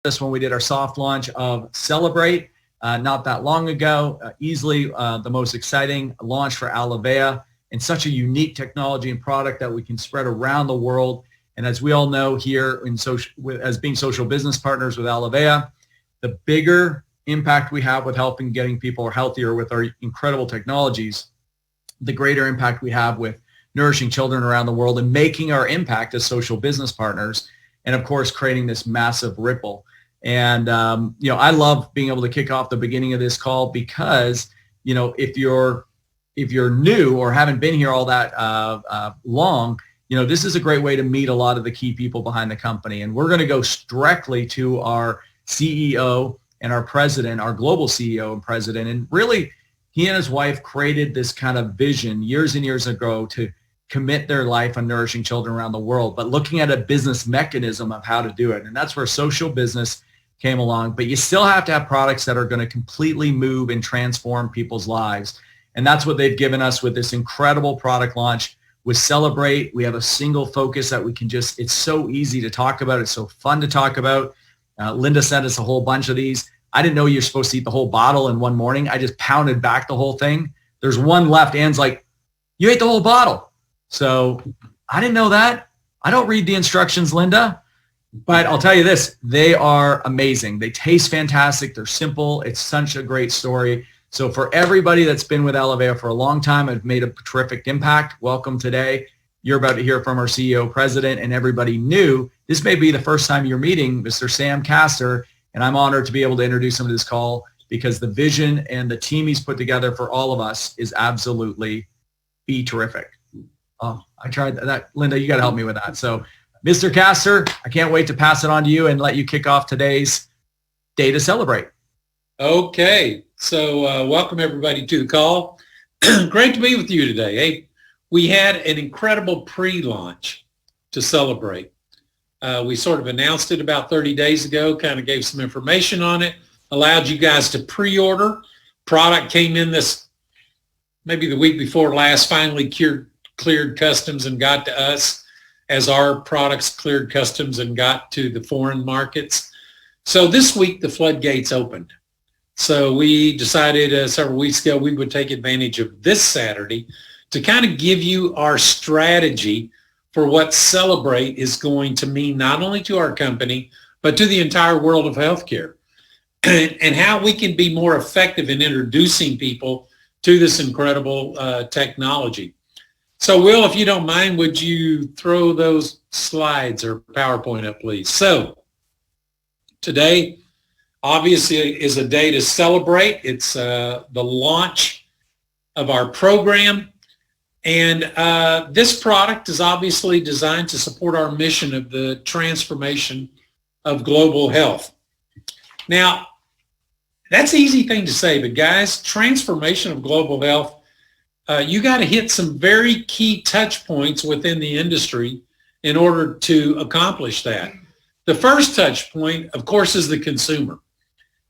this when we did our soft launch of Celebrate not that long ago. Easily the most exciting launch for Alivea, and such a unique technology and product that we can spread around the world. And as we all know here as being social business partners with Alivea, the bigger impact we have with helping getting people healthier with our incredible technologies, the greater impact we have with nourishing children around the world and making our impact as social business partners, and of course creating this massive ripple. And I love being able to kick off the beginning of this call because if you're new or haven't been here all that long, this is a great way to meet a lot of the key people behind the company. And we're going to go directly to our CEO and our president, our global CEO and president. And really, he and his wife created this kind of vision years and years ago to commit their life on nourishing children around the world, but looking at a business mechanism of how to do it. And that's where social business came along. But you still have to have products that are going to completely move and transform people's lives. And that's what they've given us with this incredible product launch. With Celebrate, we have a single focus that we can it's so easy to talk about. It's so fun to talk about. Linda sent us a whole bunch of these. I didn't know you're supposed to eat the whole bottle in one morning. I just pounded back the whole thing. There's one left. Anne's like, you ate the whole bottle. So I didn't know that. I don't read the instructions, Linda. But I'll tell you this, they are amazing. They taste fantastic. They're simple. It's such a great story. So for everybody that's been with Alivea for a long time, I've made a terrific impact. Welcome today. You're about to hear from our CEO, president, and everybody new. This may be the first time you're meeting Mr. Sam Castor, and I'm honored to be able to introduce him to this call because the vision and the team he's put together for all of us is absolutely terrific. Oh, I tried that. Linda, you got to help me with that. So Mr. Castor, I can't wait to pass it on to you and let you kick off today's day to celebrate. Okay. So welcome everybody to the call. Great to be with you today. Hey, we had an incredible pre-launch to Celebrate. We sort of announced it about 30 days ago, kind of gave some information on it, allowed you guys to pre-order. Product came in maybe the week before last, finally cleared customs and got to us as our products cleared customs and got to the foreign markets. So this week the floodgates opened. So we decided several weeks ago we would take advantage of this Saturday to kind of give you our strategy for what Celebrate is going to mean not only to our company, but to the entire world of healthcare, and how we can be more effective in introducing people to this incredible technology. So Will, if you don't mind, would you throw those slides or PowerPoint up, please? So today, obviously, is a day to celebrate. It's the launch of our program. And this product is obviously designed to support our mission of the transformation of global health. Now, that's an easy thing to say, but guys, transformation of global health, you got to hit some very key touch points within the industry in order to accomplish that. The first touch point, of course, is the consumer.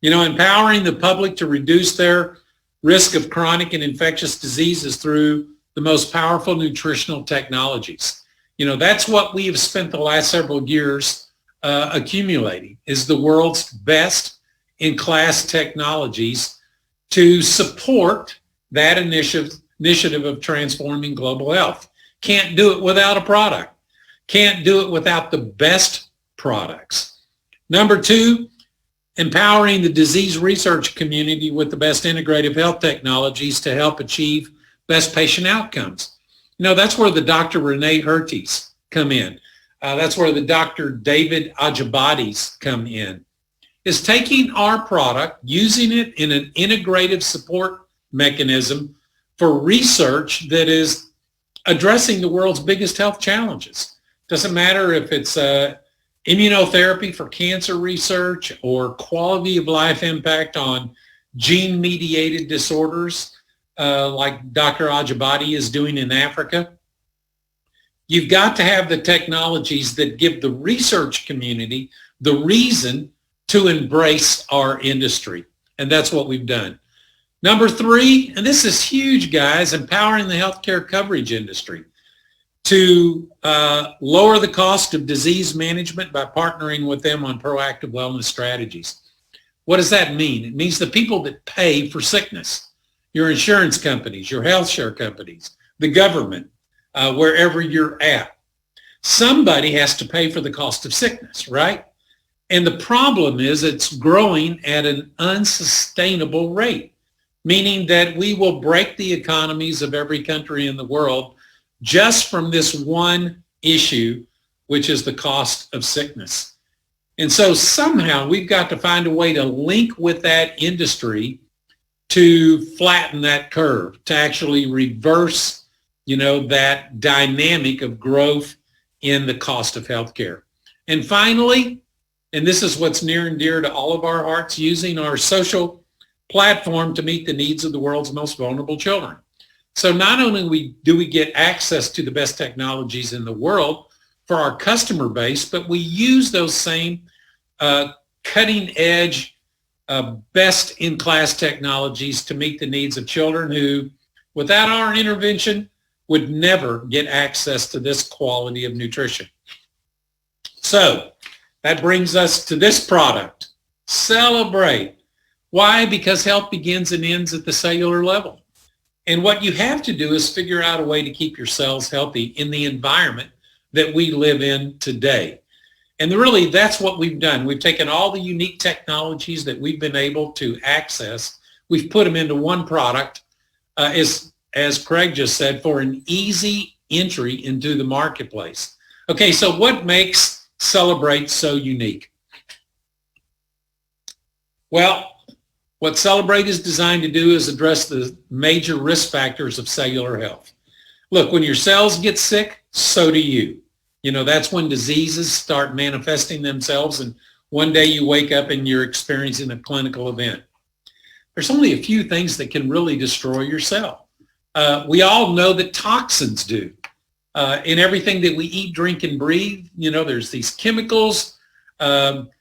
Empowering the public to reduce their risk of chronic and infectious diseases through the most powerful nutritional technologies. That's what we have spent the last several years accumulating, is the world's best in class technologies to support that initiative of transforming global health. Can't do it without a product. Can't do it without the best products. Number two, empowering the disease research community with the best integrative health technologies to help achieve best patient outcomes. That's where the Dr. Renee Hurties come in. That's where the Dr. David Ajabadis come in. Is taking our product, using it in an integrative support mechanism for research that is addressing the world's biggest health challenges. Doesn't matter if it's immunotherapy for cancer research or quality of life impact on gene-mediated disorders like Dr. Ajabadi is doing in Africa. You've got to have the technologies that give the research community the reason to embrace our industry. And that's what we've done. Number three, and this is huge, guys, empowering the healthcare coverage industry. to lower the cost of disease management by partnering with them on proactive wellness strategies. What does that mean? It means the people that pay for sickness, your insurance companies, your health share companies, the government, wherever you're at. Somebody has to pay for the cost of sickness, right? And the problem is it's growing at an unsustainable rate, meaning that we will break the economies of every country in the world just from this one issue, which is the cost of sickness. And so somehow we've got to find a way to link with that industry to flatten that curve, to actually reverse, that dynamic of growth in the cost of healthcare. And finally, and this is what's near and dear to all of our hearts, using our social platform to meet the needs of the world's most vulnerable children. So not only do we get access to the best technologies in the world for our customer base, but we use those same cutting edge, best-in-class technologies to meet the needs of children who, without our intervention, would never get access to this quality of nutrition. So that brings us to this product, Celebrate. Why? Because health begins and ends at the cellular level. And what you have to do is figure out a way to keep your cells healthy in the environment that we live in today. And really, that's what we've done. We've taken all the unique technologies that we've been able to access. We've put them into one product, as Craig just said, for an easy entry into the marketplace. Okay, so what makes Celebrate so unique? Well, what Celebrate is designed to do is address the major risk factors of cellular health. Look, when your cells get sick, so do you. That's when diseases start manifesting themselves, and one day you wake up and you're experiencing a clinical event. There's only a few things that can really destroy your cell. We all know that toxins do. In everything that we eat, drink, and breathe, there's these chemicals,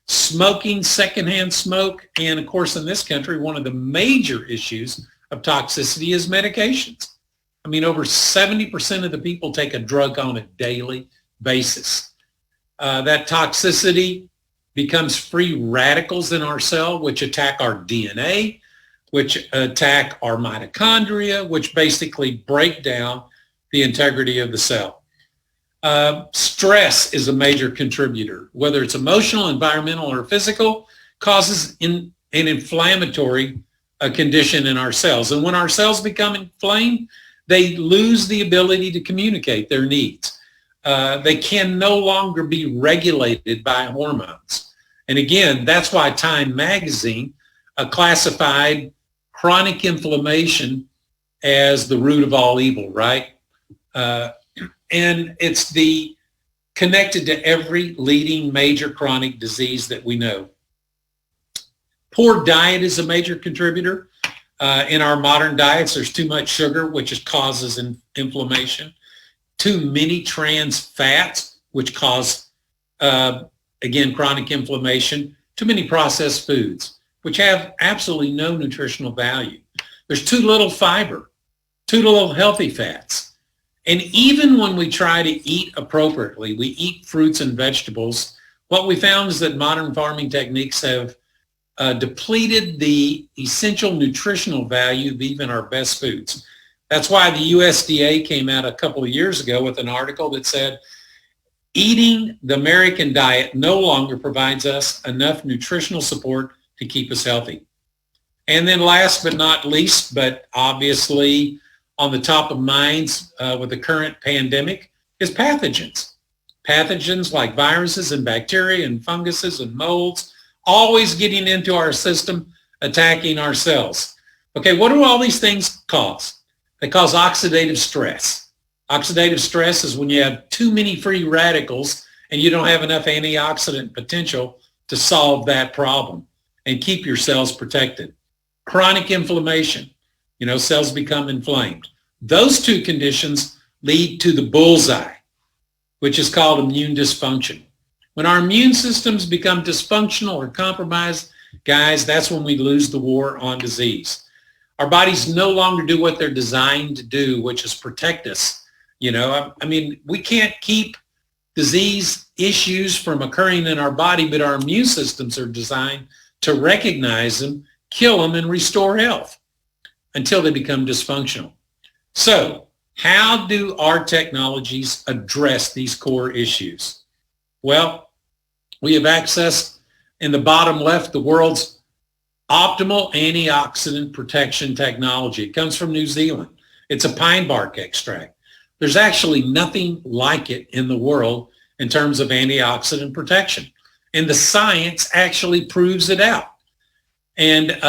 smoking, secondhand smoke, and of course in this country, one of the major issues of toxicity is medications. Over 70% of the people take a drug on a daily basis. That toxicity becomes free radicals in our cell, which attack our DNA, which attack our mitochondria, which basically break down the integrity of the cell. Stress is a major contributor, whether it's emotional, environmental, or physical, causes an inflammatory condition in our cells. And when our cells become inflamed, they lose the ability to communicate their needs. They can no longer be regulated by hormones. And again, that's why Time magazine classified chronic inflammation as the root of all evil, right? And it's connected to every leading major chronic disease that we know. Poor diet is a major contributor. In our modern diets, there's too much sugar, which causes inflammation. Too many trans fats, which cause, again, chronic inflammation. Too many processed foods, which have absolutely no nutritional value. There's too little fiber, too little healthy fats. And even when we try to eat appropriately, we eat fruits and vegetables, what we found is that modern farming techniques have depleted the essential nutritional value of even our best foods. That's why the USDA came out a couple of years ago with an article that said, eating the American diet no longer provides us enough nutritional support to keep us healthy. And then last but not least, but obviously on the top of minds with the current pandemic, is pathogens. Pathogens like viruses and bacteria and funguses and molds, always getting into our system, attacking our cells. Okay, what do all these things cause? They cause oxidative stress. Oxidative stress is when you have too many free radicals and you don't have enough antioxidant potential to solve that problem and keep your cells protected. Chronic inflammation, cells become inflamed. Those two conditions lead to the bullseye, which is called immune dysfunction. When our immune systems become dysfunctional or compromised, guys, that's when we lose the war on disease. Our bodies no longer do what they're designed to do, which is protect us I mean, we can't keep disease issues from occurring in our body, but our immune systems are designed to recognize them, kill them, and restore health until they become dysfunctional. So how do our technologies address these core issues? Well, we have access in the bottom left, the world's optimal antioxidant protection technology. It comes from New Zealand. It's a pine bark extract. There's actually nothing like it in the world in terms of antioxidant protection. And the science actually proves it out. And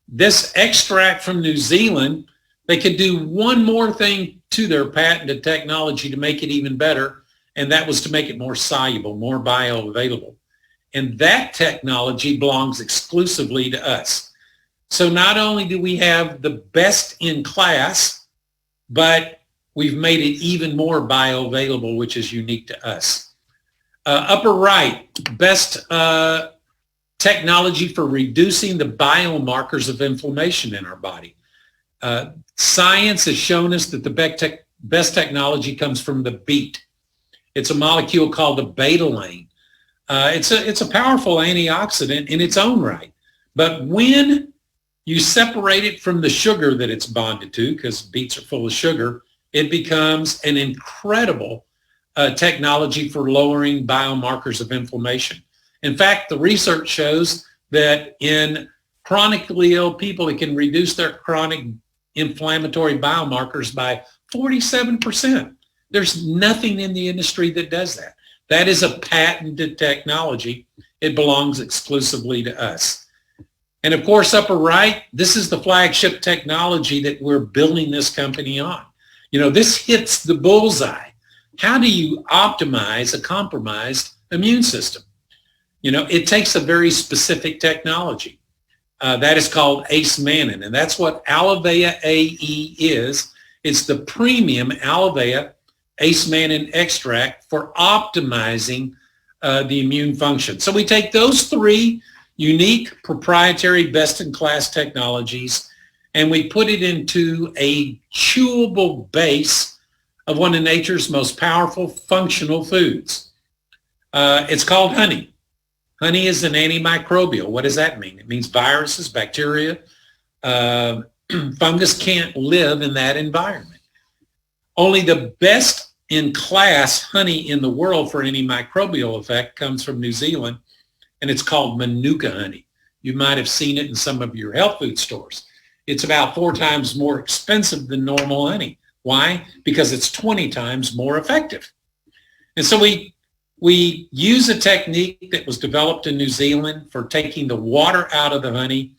this extract from New Zealand, they could do one more thing to their patented technology to make it even better, and that was to make it more soluble, more bioavailable. And that technology belongs exclusively to us. So not only do we have the best in class, but we've made it even more bioavailable, which is unique to us. Upper right, best technology for reducing the biomarkers of inflammation in our body. Science has shown us that the best technology comes from the beet. It's a molecule called the betalain. It's a powerful antioxidant in its own right. But when you separate it from the sugar that it's bonded to, because beets are full of sugar, it becomes an incredible technology for lowering biomarkers of inflammation. In fact, the research shows that in chronically ill people, it can reduce their chronic inflammatory biomarkers by 47%. There's nothing in the industry that does that. That is a patented technology. It belongs exclusively to us. And of course, upper right, this is the flagship technology that we're building this company on. This hits the bullseye. How do you optimize a compromised immune system? It takes a very specific technology. That is called AceMannan, and that's what Alivea AE is. It's the premium Alivea AceMannan extract for optimizing the immune function. So we take those three unique, proprietary, best-in-class technologies, and we put it into a chewable base of one of nature's most powerful functional foods. It's called honey. Honey is an antimicrobial. What does that mean? It means viruses, bacteria, fungus can't live in that environment. Only the best in class honey in the world for antimicrobial effect comes from New Zealand, and it's called Manuka honey. You might have seen it in some of your health food stores. It's about 4 times more expensive than normal honey. Why? Because it's 20 times more effective. And so we use a technique that was developed in New Zealand for taking the water out of the honey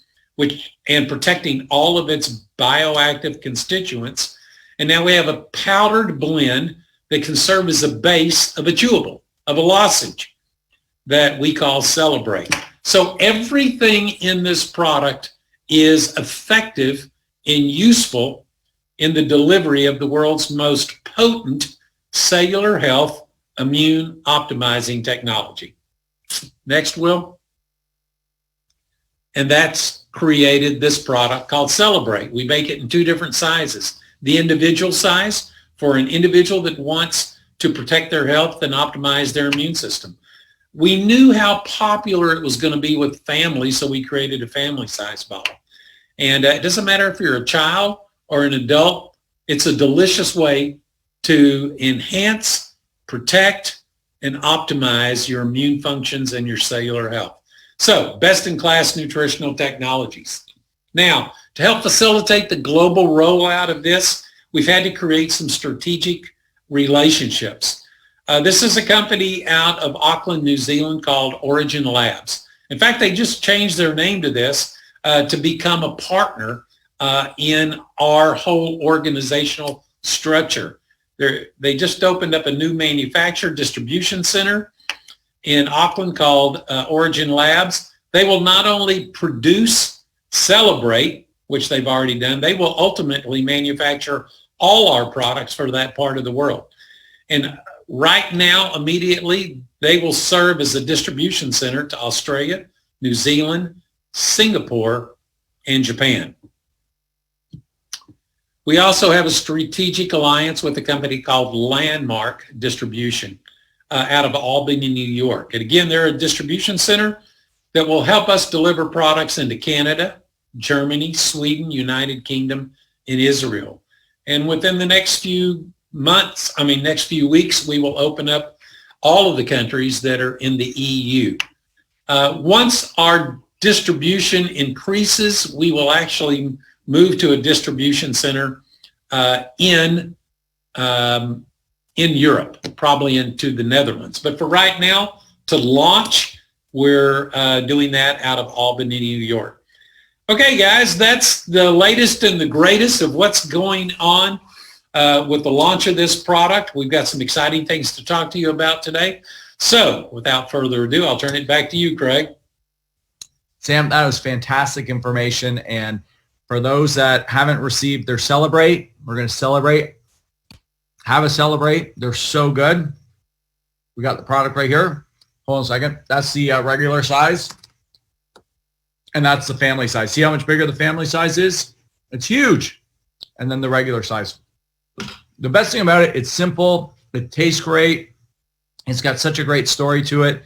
and protecting all of its bioactive constituents. And now we have a powdered blend that can serve as a base of a chewable, of a lozenge that we call Celebrate. So everything in this product is effective and useful in the delivery of the world's most potent cellular health immune optimizing technology. Next, Will. And that's created this product called Celebrate. We make it in 2 different sizes. The individual size for an individual that wants to protect their health and optimize their immune system. We knew how popular it was going to be with families, so we created a family size bottle. And it doesn't matter if you're a child or an adult, it's a delicious way to enhance, protect, and optimize your immune functions and your cellular health. So, best-in-class nutritional technologies. Now, to help facilitate the global rollout of this, we've had to create some strategic relationships. This is a company out of Auckland, New Zealand called Origin Labs. In fact, they just changed their name to this to become a partner in our whole organizational structure. They just opened up a new manufacturer distribution center in Auckland called Origin Labs. They will not only produce Celebrate, which they've already done, they will ultimately manufacture all our products for that part of the world. And right now, immediately, they will serve as a distribution center to Australia, New Zealand, Singapore, and Japan. We also have a strategic alliance with a company called Landmark Distribution out of Albany, New York. And again, they're a distribution center that will help us deliver products into Canada, Germany, Sweden, United Kingdom, and Israel. And within the next few weeks, we will open up all of the countries that are in the EU. Once our distribution increases, we will actually move to a distribution center in Europe, probably into the Netherlands. But for right now, to launch, we're doing that out of Albany, New York. Okay, guys, that's the latest and the greatest of what's going on with the launch of this product. We've got some exciting things to talk to you about today. So without further ado, I'll turn it back to you, Craig. Sam, that was fantastic information. And for those that haven't received their Celebrate, we're going to celebrate. Have a Celebrate. They're so good. We got the product right here. Hold on a second. That's the regular size. And that's the family size. See how much bigger the family size is? It's huge. And then the regular size. The best thing about it, it's simple. It tastes great. It's got such a great story to it.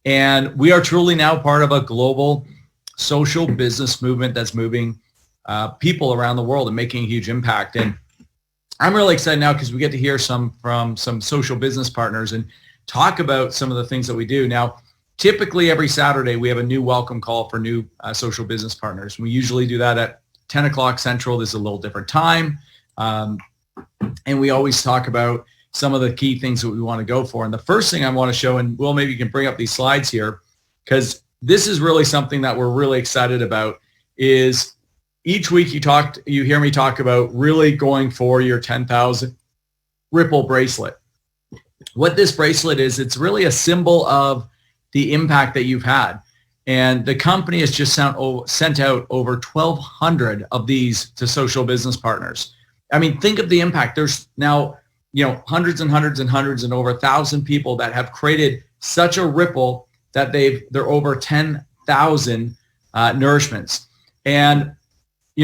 And we are truly now part of a global social business movement that's moving people around the world and making a huge impact. And I'm really excited now because we get to hear from some social business partners and talk about some of the things that we do. Now, typically every Saturday, we have a new welcome call for new social business partners. We usually do that at 10 o'clock Central. This is a little different time. And we always talk about some of the key things that we want to go for. And the first thing I want to show, and Will, maybe you can bring up these slides here, because this is really something that we're really excited about, is each week you hear me talk about really going for your 10,000 Ripple bracelet. What this bracelet is, it's really a symbol of the impact that you've had. And the company has just sent out over 1,200 of these to social business partners. I mean, think of the impact. There's now, hundreds and hundreds and hundreds and over 1,000 people that have created such a ripple that they're over 10,000 nourishments. And,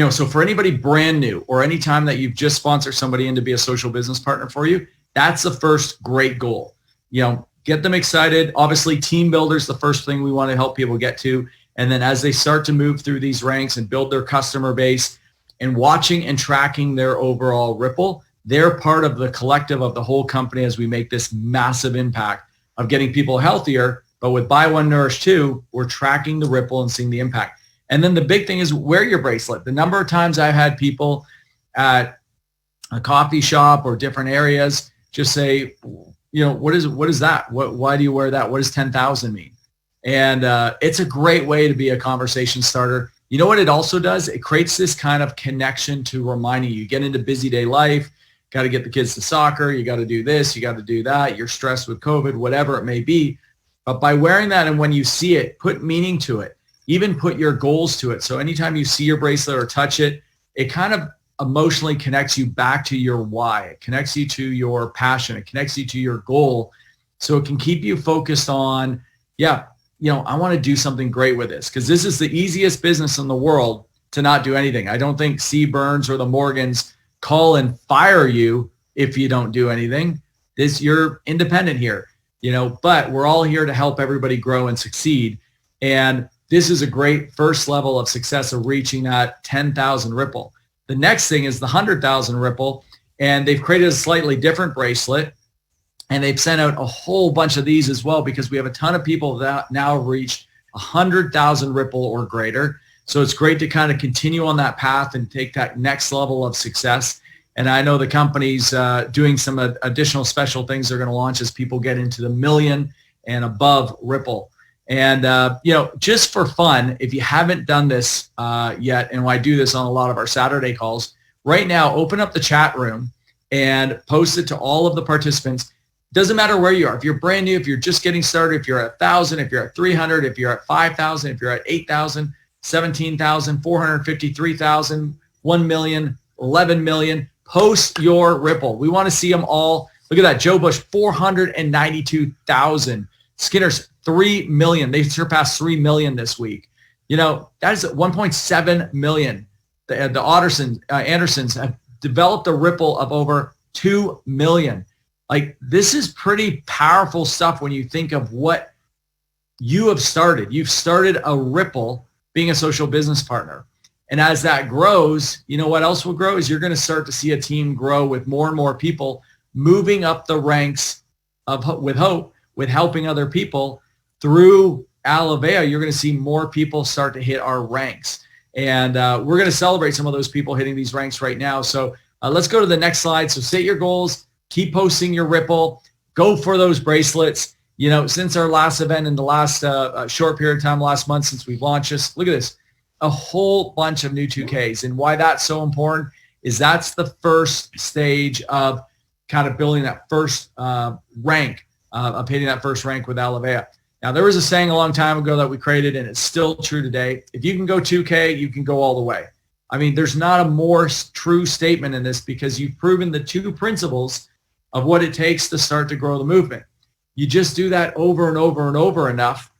so for anybody brand new or any time that you've just sponsored somebody in to be a social business partner for you, that's the first great goal. Get them excited. Obviously, team builder is the first thing we want to help people get to. And then as they start to move through these ranks and build their customer base and watching and tracking their overall ripple, they're part of the collective of the whole company as we make this massive impact of getting people healthier. But with Buy One, Nourish Two, we're tracking the ripple and seeing the impact. And then the big thing is wear your bracelet. The number of times I've had people at a coffee shop or different areas just say, what is that? Why do you wear that? What does 10,000 mean? And it's a great way to be a conversation starter. You know what it also does? It creates this kind of connection to reminding you. You get into busy day life, got to get the kids to soccer, you got to do this, you got to do that, you're stressed with COVID, whatever it may be. But by wearing that, and when you see it, put meaning to it, even put your goals to it. So anytime you see your bracelet or touch it, it kind of emotionally connects you back to your why. It connects you to your passion. It connects you to your goal. So it can keep you focused on, I want to do something great with this, because this is the easiest business in the world to not do anything. I don't think C. Burns or the Morgans call and fire you if you don't do anything. You're independent here, but we're all here to help everybody grow and succeed. And this is a great first level of success of reaching that 10,000 Ripple. The next thing is the 100,000 Ripple, and they've created a slightly different bracelet, and they've sent out a whole bunch of these as well, because we have a ton of people that now reached 100,000 Ripple or greater. So it's great to kind of continue on that path and take that next level of success. And I know the company's doing some additional special things they're going to launch as people get into the million and above Ripple. And, just for fun, if you haven't done this yet, and I do this on a lot of our Saturday calls, right now, open up the chat room and post it to all of the participants. Doesn't matter where you are. If you're brand new, if you're just getting started, if you're at 1,000, if you're at 300, if you're at 5,000, if you're at 8,000, 17,000, 453,000, 1 million, 11 million, post your Ripple. We want to see them all. Look at that. Joe Bush, 492,000. Skinner's 3 million. They surpassed 3 million this week. That is 1.7 million. The Andersons have developed a ripple of over 2 million. Like, this is pretty powerful stuff when you think of what you have started. You've started a ripple being a social business partner. And as that grows, you know what else will grow is you're going to start to see a team grow with more and more people moving up the ranks with hope, with helping other people through Alivea. You're going to see more people start to hit our ranks. And we're going to celebrate some of those people hitting these ranks right now. So let's go to the next slide. So set your goals, keep posting your ripple, go for those bracelets. You know, since our last event in the last short period of time, last month since we've launched this, look at this, a whole bunch of new 2Ks. And why that's so important is that's the first stage of kind of building that first rank, of hitting that first rank with Alivea. Now, there was a saying a long time ago that we created, and it's still true today. If you can go 2K, you can go all the way. I mean, there's not a more true statement in this because you've proven the two principles of what it takes to start to grow the movement. You just do that over and over and over enough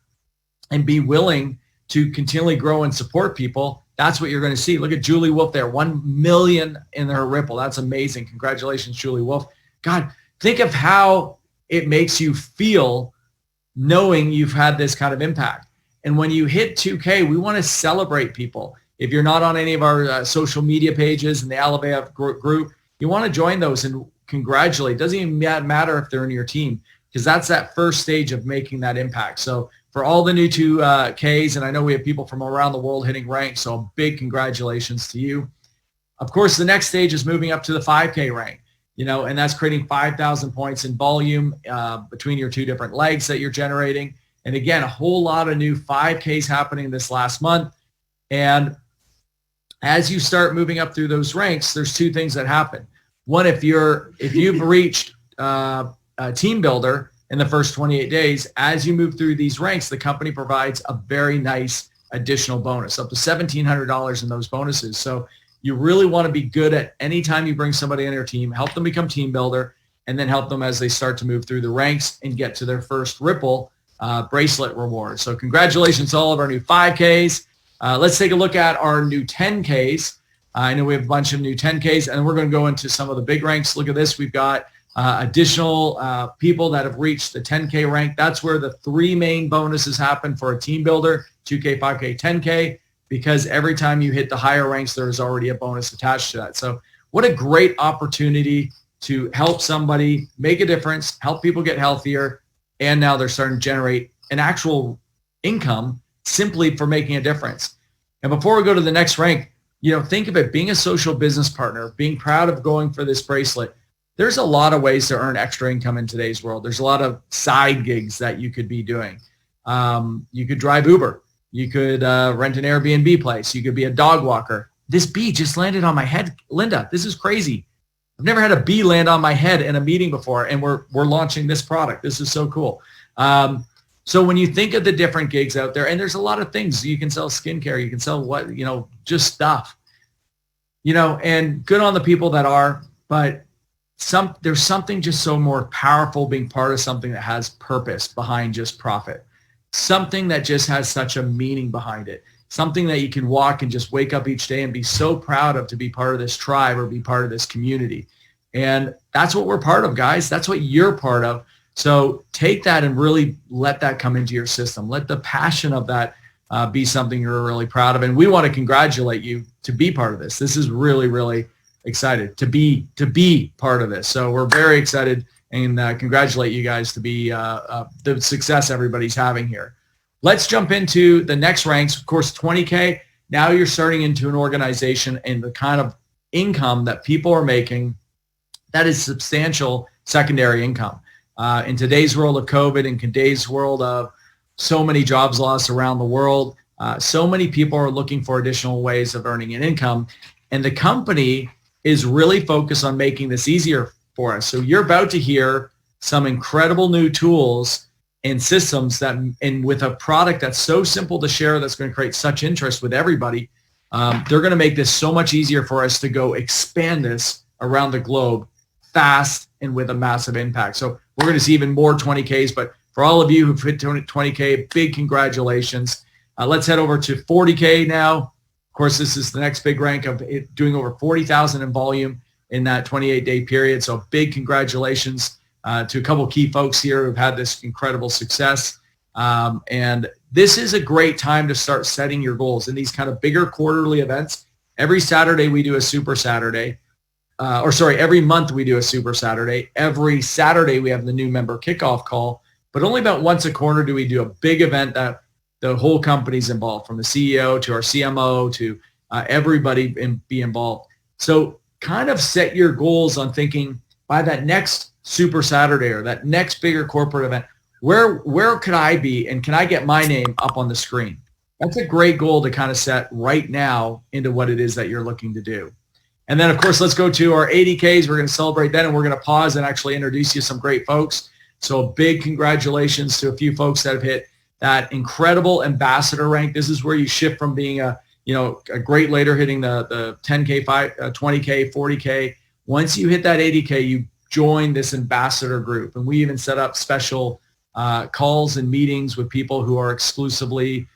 and be willing to continually grow and support people. That's what you're going to see. Look at Julie Wolf there, 1 million in her ripple. That's amazing. Congratulations, Julie Wolf. God, think of how it makes you feel knowing you've had this kind of impact. And when you hit 2K, we want to celebrate people. If you're not on any of our social media pages in the Alivea group, you want to join those and congratulate. It doesn't even matter if they're in your team, because that's that first stage of making that impact. So for all the new 2Ks, and I know we have people from around the world hitting ranks, so a big congratulations to you. Of course, the next stage is moving up to the 5K rank. You know, and that's creating 5,000 points in volume between your two different legs that you're generating. And again, a whole lot of new 5Ks happening this last month. And as you start moving up through those ranks, there's two things that happen. One, if you've reached a team builder in the first 28 days, as you move through these ranks, the company provides a very nice additional bonus, up to $1,700 in those bonuses. So you really want to be good at any time you bring somebody on your team, help them become team builder, and then help them as they start to move through the ranks and get to their first ripple bracelet reward. So congratulations to all of our new 5Ks. Let's take a look at our new 10Ks. I know we have a bunch of new 10Ks, and we're going to go into some of the big ranks. Look at this. We've got additional people that have reached the 10K rank. That's where the three main bonuses happen for a team builder, 2K, 5K, 10K. Because every time you hit the higher ranks, there is already a bonus attached to that. So what a great opportunity to help somebody make a difference, help people get healthier, and now they're starting to generate an actual income simply for making a difference. And before we go to the next rank, you know, think of it, being a social business partner, being proud of going for this bracelet. There's a lot of ways to earn extra income in today's world. There's a lot of side gigs that you could be doing. You could drive Uber. You could rent an Airbnb place. You could be a dog walker. This bee just landed on my head. Linda, this is crazy. I've never had a bee land on my head in a meeting before, and we're launching this product. This is so cool. So when you think of the different gigs out there, and there's a lot of things. You can sell skincare. You can sell just stuff. And good on the people that are, but there's something just so more powerful being part of something that has purpose behind just profit. Something that just has such a meaning behind it. Something that you can walk and just wake up each day and be so proud of, to be part of this tribe or be part of this community. And that's what we're part of, guys. That's what you're part of. So take that and really let that come into your system. Let the passion of that be something you're really proud of. And we want to congratulate you to be part of this. This is really, really excited to be part of this. So we're very excited and congratulate you guys to be the success everybody's having here. Let's jump into the next ranks. Of course, 20K. Now you're starting into an organization and the kind of income that people are making, that is substantial secondary income. In today's world of COVID, in today's world of so many jobs lost around the world, so many people are looking for additional ways of earning an income. And the company is really focused on making this easier for us. So you're about to hear some incredible new tools and systems and with a product that's so simple to share, that's going to create such interest with everybody. They're going to make this so much easier for us to go expand this around the globe fast and with a massive impact. So we're going to see even more 20Ks, but for all of you who've hit 20K, big congratulations. Let's head over to 40K now. Of course, this is the next big rank of it, doing over 40,000 in volume. in that 28-day period. So big congratulations to a couple of key folks here who've had this incredible success. And this is a great time to start setting your goals in these kind of bigger quarterly events. Every Saturday we do a Super Saturday. Every month we do a Super Saturday. Every Saturday we have the new member kickoff call, but only about once a quarter do we do a big event that the whole company's involved, from the CEO to our CMO to everybody be involved. So kind of set your goals on thinking by that next Super Saturday or that next bigger corporate event, where could I be and can I get my name up on the screen? That's a great goal to kind of set right now into what it is that you're looking to do. And then, of course, let's go to our 80Ks. We're going to celebrate that, and we're going to pause and actually introduce you to some great folks. So a big congratulations to a few folks that have hit that incredible ambassador rank. This is where you shift from being a great leader hitting the 10K, 20K, 40K. Once you hit that 80K, you join this ambassador group. And we even set up special calls and meetings with people who are exclusively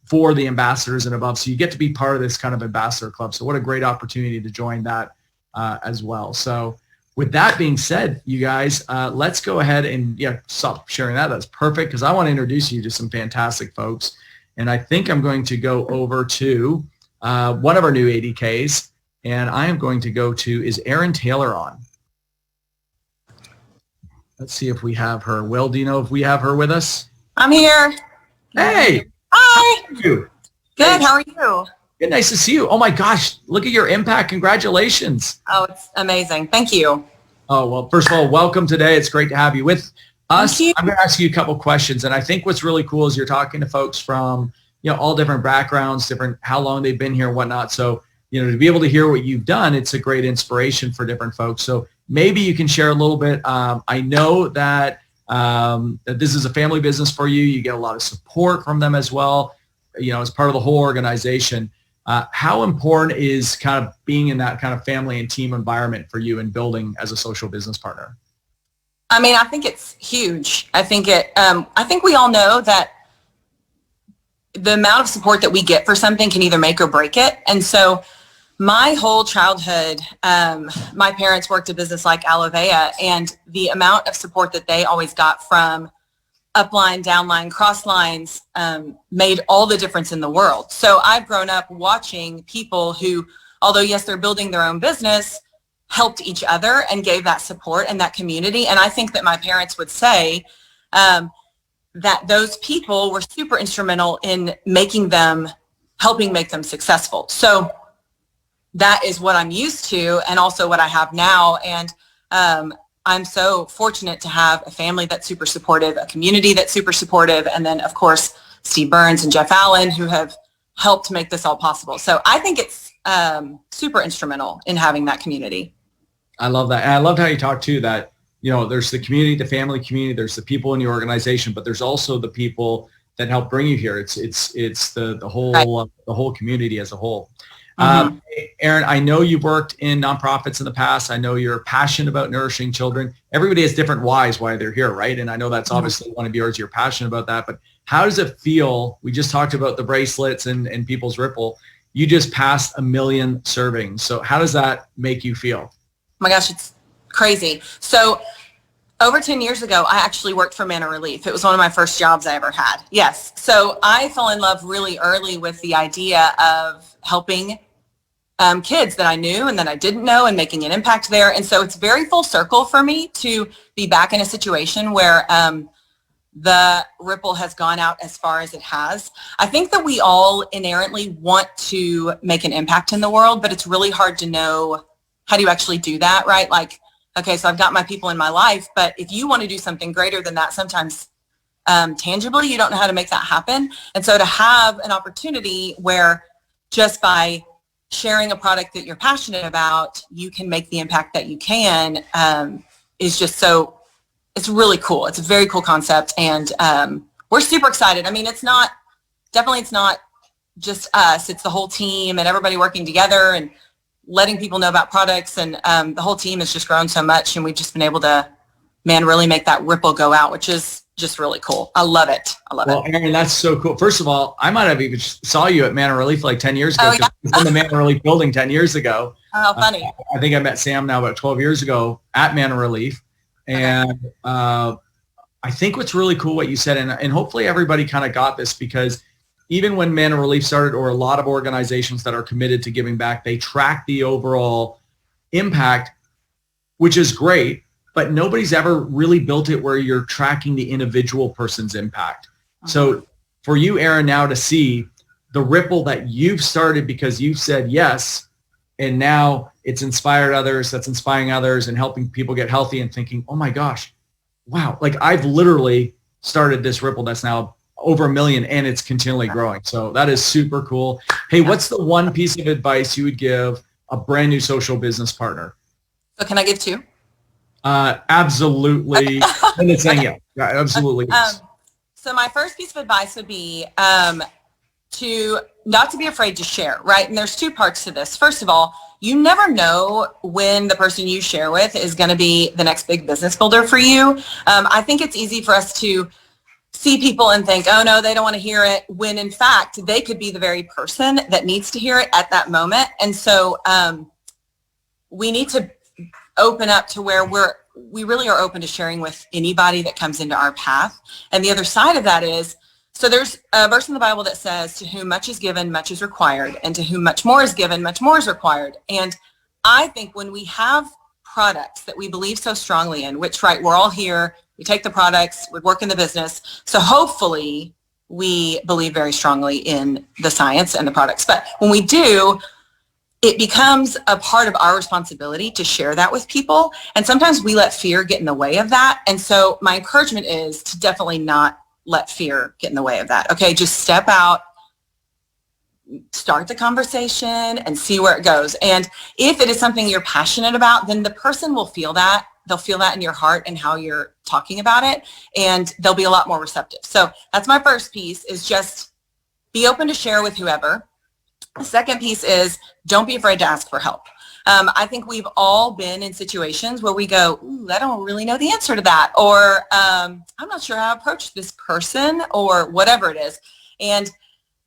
for the ambassadors and above. So you get to be part of this kind of ambassador club. So what a great opportunity to join that as well. So with that being said, you guys, let's go ahead and stop sharing that. That's perfect, because I want to introduce you to some fantastic folks. And I think I'm going to go over to one of our new 80Ks, and I am going to go to, is Erin Taylor on? Let's see if we have her. Will, do you know if we have her with us? I'm here. Hey. Hi. How are you? Good. How are you? Good. Nice to see you. Oh my gosh. Look at your impact. Congratulations. Oh, it's amazing. Thank you. Oh, well, first of all, welcome today. It's great to have you with us. Thank you. I'm going to ask you a couple questions. And I think what's really cool is you're talking to folks from, all different backgrounds, different, how long they've been here and whatnot. So, to be able to hear what you've done, it's a great inspiration for different folks. So maybe you can share a little bit. I know that that this is a family business for you. You get a lot of support from them as well, as part of the whole organization. How important is kind of being in that kind of family and team environment for you in building as a social business partner? I mean, I think it's huge. I think we all know that the amount of support that we get for something can either make or break it. And so my whole childhood, my parents worked a business like Alavea, and the amount of support that they always got from upline, downline, cross lines made all the difference in the world. So I've grown up watching people who, although yes, they're building their own business, helped each other and gave that support and that community. And I think that my parents would say that those people were super instrumental in helping make them successful. So that is what I'm used to, and also what I have now. And I'm so fortunate to have a family that's super supportive, a community that's super supportive, and then, of course, Steve Burns and Jeff Allen, who have helped make this all possible. So I think it's super instrumental in having that community. I love that. And I loved how you talked too that, there's the community, the family community, there's the people in your organization, but there's also the people that help bring you here. It's the whole, right. The whole community as a whole. Mm-hmm. Erin, I know you've worked in nonprofits in the past. I know you're passionate about nourishing children. Everybody has different whys why they're here, right? And I know that's obviously one of yours. You're passionate about that. But how does it feel? We just talked about the bracelets and People's Ripple. You just passed 1 million servings. So how does that make you feel? Oh my gosh, it's crazy. So over 10 years ago, I actually worked for Manna Relief. It was one of my first jobs I ever had. Yes. So I fell in love really early with the idea of helping kids that I knew and that I didn't know and making an impact there. And so it's very full circle for me to be back in a situation where the ripple has gone out as far as it has. I think that we all inherently want to make an impact in the world, but it's really hard to know how do you actually do that, right? Like, okay, so I've got my people in my life, but if you want to do something greater than that, sometimes tangibly, you don't know how to make that happen. And so to have an opportunity where just by sharing a product that you're passionate about, you can make the impact that you can, is just so, it's really cool. It's a very cool concept. And we're super excited. I mean, it's not just us, it's the whole team and everybody working together and letting people know about products. And the whole team has just grown so much, and we've just been able to, really make that ripple go out, which is just really cool. I love it. Well, Erin, that's so cool. First of all, I might have even saw you at Manna Relief like 10 years ago. Oh, yeah. I was in the Manna Relief building 10 years ago. Oh, funny. I think I met Sam now about 12 years ago at Mana Relief. And I think what's really cool what you said, and hopefully everybody kind of got this, because even when Mana Relief started, or a lot of organizations that are committed to giving back, they track the overall impact, which is great, but nobody's ever really built it where you're tracking the individual person's impact. So for you, Erin, now to see the ripple that you've started because you've said yes, and now it's inspired others, that's inspiring others and helping people get healthy and thinking, oh my gosh, wow, like I've literally started this ripple that's now over 1 million and it's continually growing. So that is super cool. Hey, what's the one piece of advice you would give a brand new social business partner? So can I give 2? Absolutely. And it's saying yeah, absolutely. So my first piece of advice would be to not to be afraid to share, right? And there's 2 parts to this. First of all, you never know when the person you share with is going to be the next big business builder for you. I think it's easy for us to see people and think, oh no, they don't want to hear it, when in fact they could be the very person that needs to hear it at that moment. And so we need to open up to where we really are open to sharing with anybody that comes into our path. And the other side of that is, so there's a verse in the Bible that says, to whom much is given, much is required, and to whom much more is given, much more is required. And I think when we have products that we believe so strongly in, which, right, we're all here, we take the products, we work in the business. So hopefully we believe very strongly in the science and the products. But when we do, it becomes a part of our responsibility to share that with people. And sometimes we let fear get in the way of that. And so my encouragement is to definitely not let fear get in the way of that. Okay, just step out, start the conversation and see where it goes. And if it is something you're passionate about, then the person will feel that. They'll feel that in your heart and how you're talking about it, and they'll be a lot more receptive. So that's my first piece, is just be open to share with whoever. The second piece is don't be afraid to ask for help. I think we've all been in situations where we go, ooh, I don't really know the answer to that, or I'm not sure how to approach this person, or whatever it is. And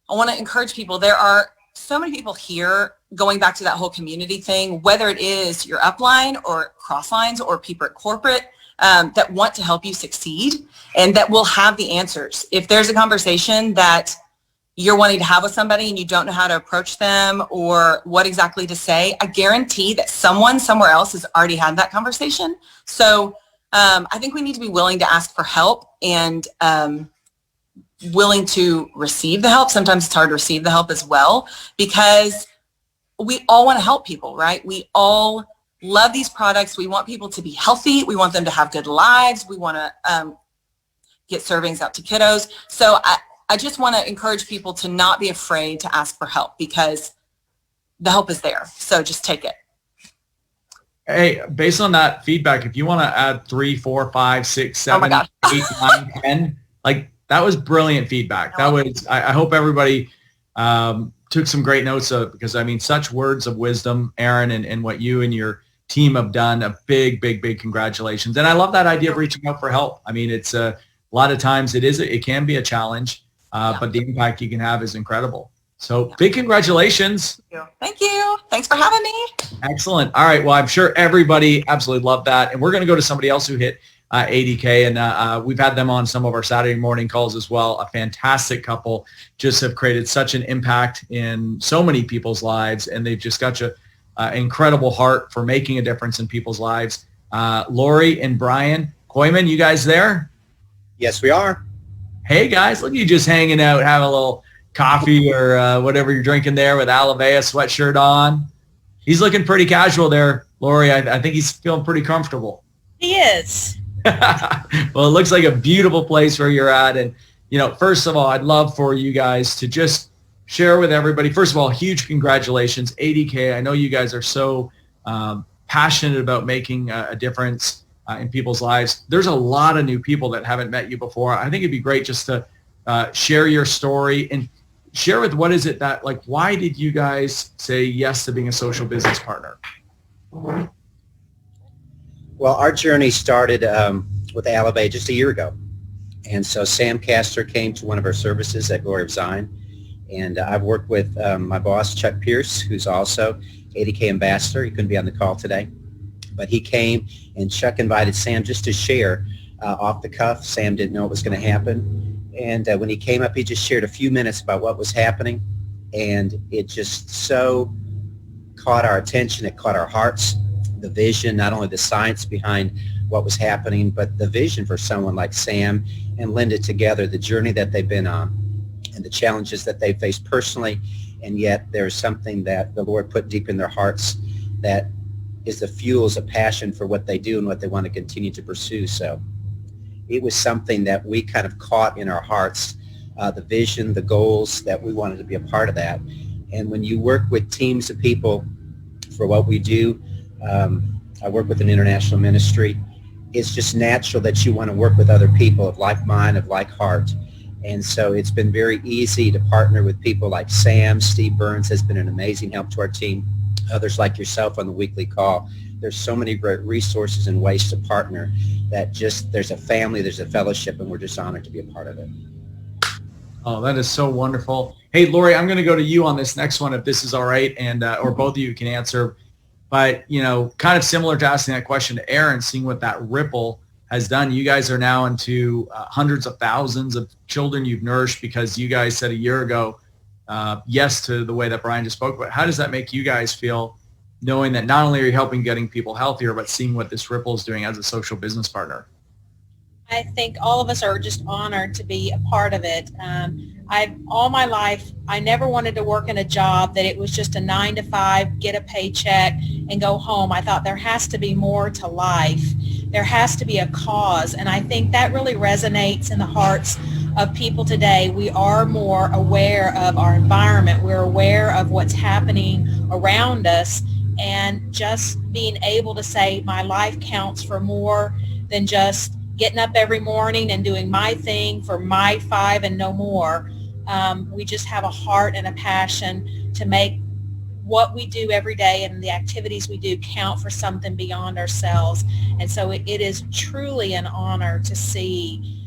I want to encourage people. There are so many people here, going back to that whole community thing, whether it is your upline or crosslines or people at corporate, that want to help you succeed and that will have the answers. If there's a conversation that you're wanting to have with somebody and you don't know how to approach them or what exactly to say, I guarantee that someone somewhere else has already had that conversation. So I think we need to be willing to ask for help and willing to receive the help. Sometimes it's hard to receive the help as well, because we all want to help people, right? We all love these products. We want people to be healthy. We want them to have good lives. We want to get servings out to kiddos. So I just want to encourage people to not be afraid to ask for help, because the help is there. So just take it. Hey, based on that feedback, if you want to add 3, 4, 5, 6, 7, 8, 9, 10, like that was brilliant feedback. That was, I hope everybody took some great notes of it, because I mean, such words of wisdom, Erin, and what you and your team have done. A big, big, big congratulations. And I love that idea of reaching out for help. I mean, it's a lot of times it can be a challenge. But the impact you can have is incredible. So big congratulations. Thank you. Thanks for having me. Excellent. All right. Well, I'm sure everybody absolutely loved that. And we're going to go to somebody else who hit 80K. And we've had them on some of our Saturday morning calls as well. A fantastic couple, just have created such an impact in so many people's lives. And they've just got an incredible heart for making a difference in people's lives. Lori and Brian Koyman, you guys there? Yes, we are. Hey guys, look at you just hanging out, having a little coffee or whatever you're drinking there with Alavea sweatshirt on. He's looking pretty casual there, Lori. I think he's feeling pretty comfortable. He is. Well, it looks like a beautiful place where you're at. And, you know, first of all, I'd love for you guys to just share with everybody. First of all, huge congratulations, 80K. I know you guys are so passionate about making a difference in people's lives. There's a lot of new people that haven't met you before. I think it'd be great just to share your story and share with what is it that, like, why did you guys say yes to being a social business partner? Well, our journey started with Alavea just a year ago. And so Sam Castor came to one of our services at Glory of Zion. And I've worked with my boss, Chuck Pierce, who's also 80K ambassador. He couldn't be on the call today, but he came, and Chuck invited Sam just to share off the cuff. Sam didn't know what was going to happen. And when he came up, he just shared a few minutes about what was happening. And it just so caught our attention. It caught our hearts. The vision, not only the science behind what was happening, but the vision for someone like Sam and Linda together, the journey that they've been on and the challenges that they faced personally. And yet there's something that the Lord put deep in their hearts that is the fuels, a passion for what they do and what they want to continue to pursue. So it was something that we kind of caught in our hearts, the vision, the goals, that we wanted to be a part of that. And when you work with teams of people for what we do, I work with an international ministry, it's just natural that you want to work with other people of like mind, of like heart. And so it's been very easy to partner with people like Sam. Steve Burns has been an amazing help to our team. Others like yourself on the weekly call. There's so many great resources and ways to partner that just there's a family, there's a fellowship, and we're just honored to be a part of it. Oh, that is so wonderful. Hey, Lori, I'm going to go to you on this next one, if this is all right, and or both of you can answer. But, you know, kind of similar to asking that question to Aaron, seeing what that ripple has done. You guys are now into hundreds of thousands of children you've nourished because you guys said a year ago yes to the way that Brian just spoke about. How does that make you guys feel, knowing that not only are you helping getting people healthier, but seeing what this ripple is doing as a social business partner? I think all of us are just honored to be a part of it. All my life, I never wanted to work in a job that it was just a 9-to-5, get a paycheck and go home. I thought there has to be more to life. There has to be a cause. And I think that really resonates in the hearts of people today. We are more aware of our environment. We're aware of what's happening around us. And just being able to say my life counts for more than just getting up every morning and doing my thing for my 5 and no more. We just have a heart and a passion to make what we do every day and the activities we do count for something beyond ourselves. And so it is truly an honor to see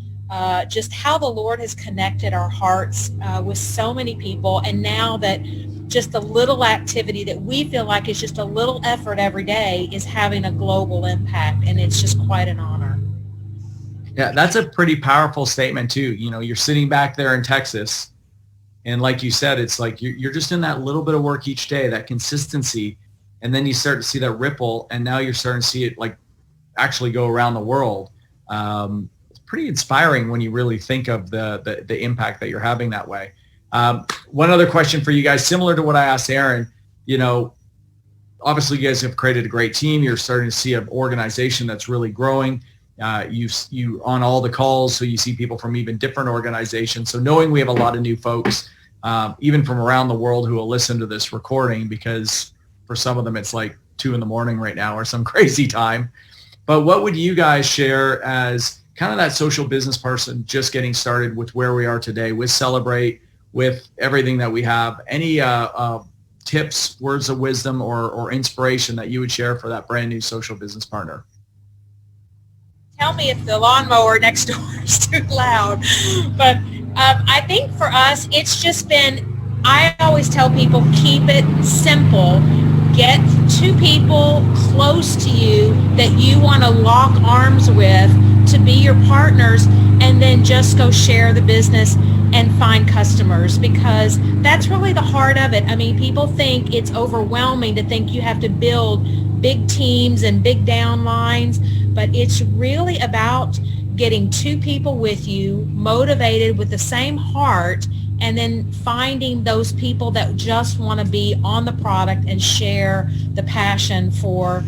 just how the Lord has connected our hearts with so many people. And now that just the little activity that we feel like is just a little effort every day is having a global impact. And it's just quite an honor. Yeah, that's a pretty powerful statement too. You know, you're sitting back there in Texas, and like you said, it's like you're just in that little bit of work each day, that consistency, and then you start to see that ripple, and now you're starting to see it like actually go around the world. It's pretty inspiring when you really think of the impact that you're having that way. One other question for you guys, similar to what I asked Aaron. You know, obviously you guys have created a great team. You're starting to see an organization that's really growing. You on all the calls, so you see people from even different organizations. So knowing we have a lot of new folks, even from around the world, who will listen to this recording, because for some of them it's like 2 a.m. right now or some crazy time. But what would you guys share as kind of that social business person just getting started with where we are today with Celebrate, with everything that we have? Any tips, words of wisdom, or inspiration that you would share for that brand new social business partner? Tell me if the lawnmower next door is too loud. But I think for us, it's just been, I always tell people, keep it simple. Get 2 people close to you that you want to lock arms with to be your partners, and then just go share the business and find customers, because that's really the heart of it. I mean, people think it's overwhelming to think you have to build big teams and big downlines, but it's really about getting 2 people with you, motivated with the same heart, and then finding those people that just want to be on the product and share the passion for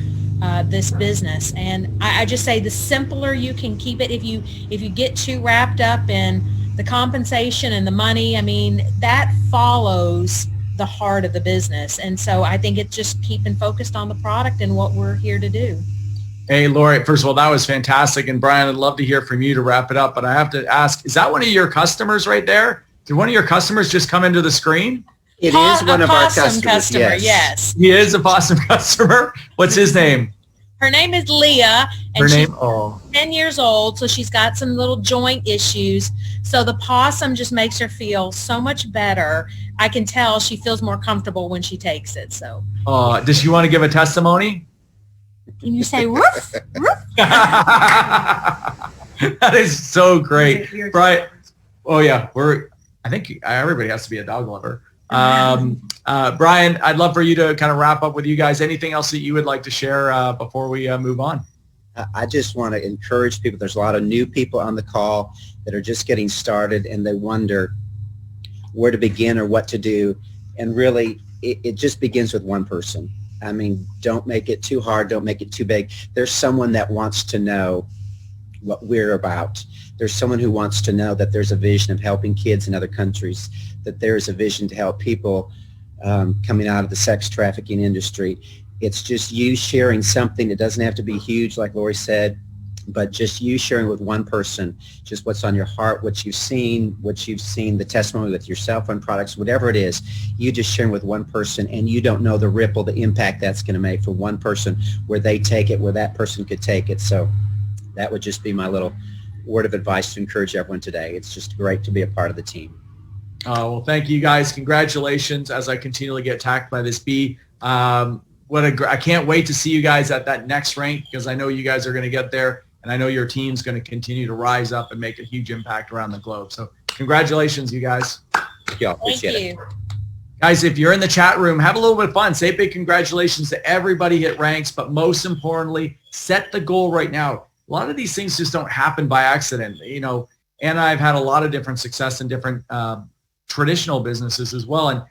this business. And I just say the simpler you can keep it, if you get too wrapped up in the compensation and the money, I mean, that follows the heart of the business. And so I think it's just keeping focused on the product and what we're here to do. Hey, Lori, first of all, that was fantastic. And Brian, I'd love to hear from you to wrap it up. But I have to ask, is that one of your customers right there? Did one of your customers just come into the screen? It is one of our customers. Customer, yes. He is a Possum customer. What's his name? Her name is Leah, Her and she's name? Oh, 10 years old, so she's got some little joint issues. So the possum just makes her feel so much better. I can tell she feels more comfortable when she takes it. So does she want to give a testimony? can you say woof? That is so great, Brian. Oh yeah, I think everybody has to be a dog lover. Brian, I'd love for you to kind of wrap up with you guys. Anything else that you would like to share before we move on? I just want to encourage people. There's a lot of new people on the call that are just getting started and they wonder where to begin or what to do. And really, it just begins with one person. I mean, don't make it too hard. Don't make it too big. There's someone that wants to know what we're about. There's someone who wants to know that there's a vision of helping kids in other countries, that there's a vision to help people coming out of the sex trafficking industry. It's just you sharing something. It doesn't have to be huge, like Lori said, but just you sharing with one person, just what's on your heart, what you've seen, the testimony with your cell phone products, whatever it is, you just sharing with one person, and you don't know the ripple, the impact that's going to make for one person, where they take it, where that person could take it. So that would just be my little word of advice to encourage everyone today. It's just great to be a part of the team. Well, thank you guys. Congratulations as I continually get attacked by this bee. I can't wait to see you guys at that next rank, because I know you guys are going to get there, and I know your team's going to continue to rise up and make a huge impact around the globe. So congratulations, you guys. Thank you all. Appreciate it. Guys, if you're in the chat room, have a little bit of fun. Say big congratulations to everybody hit ranks, but most importantly, set the goal right now. A lot of these things just don't happen by accident. You know, and I've had a lot of different success in different traditional businesses as well. And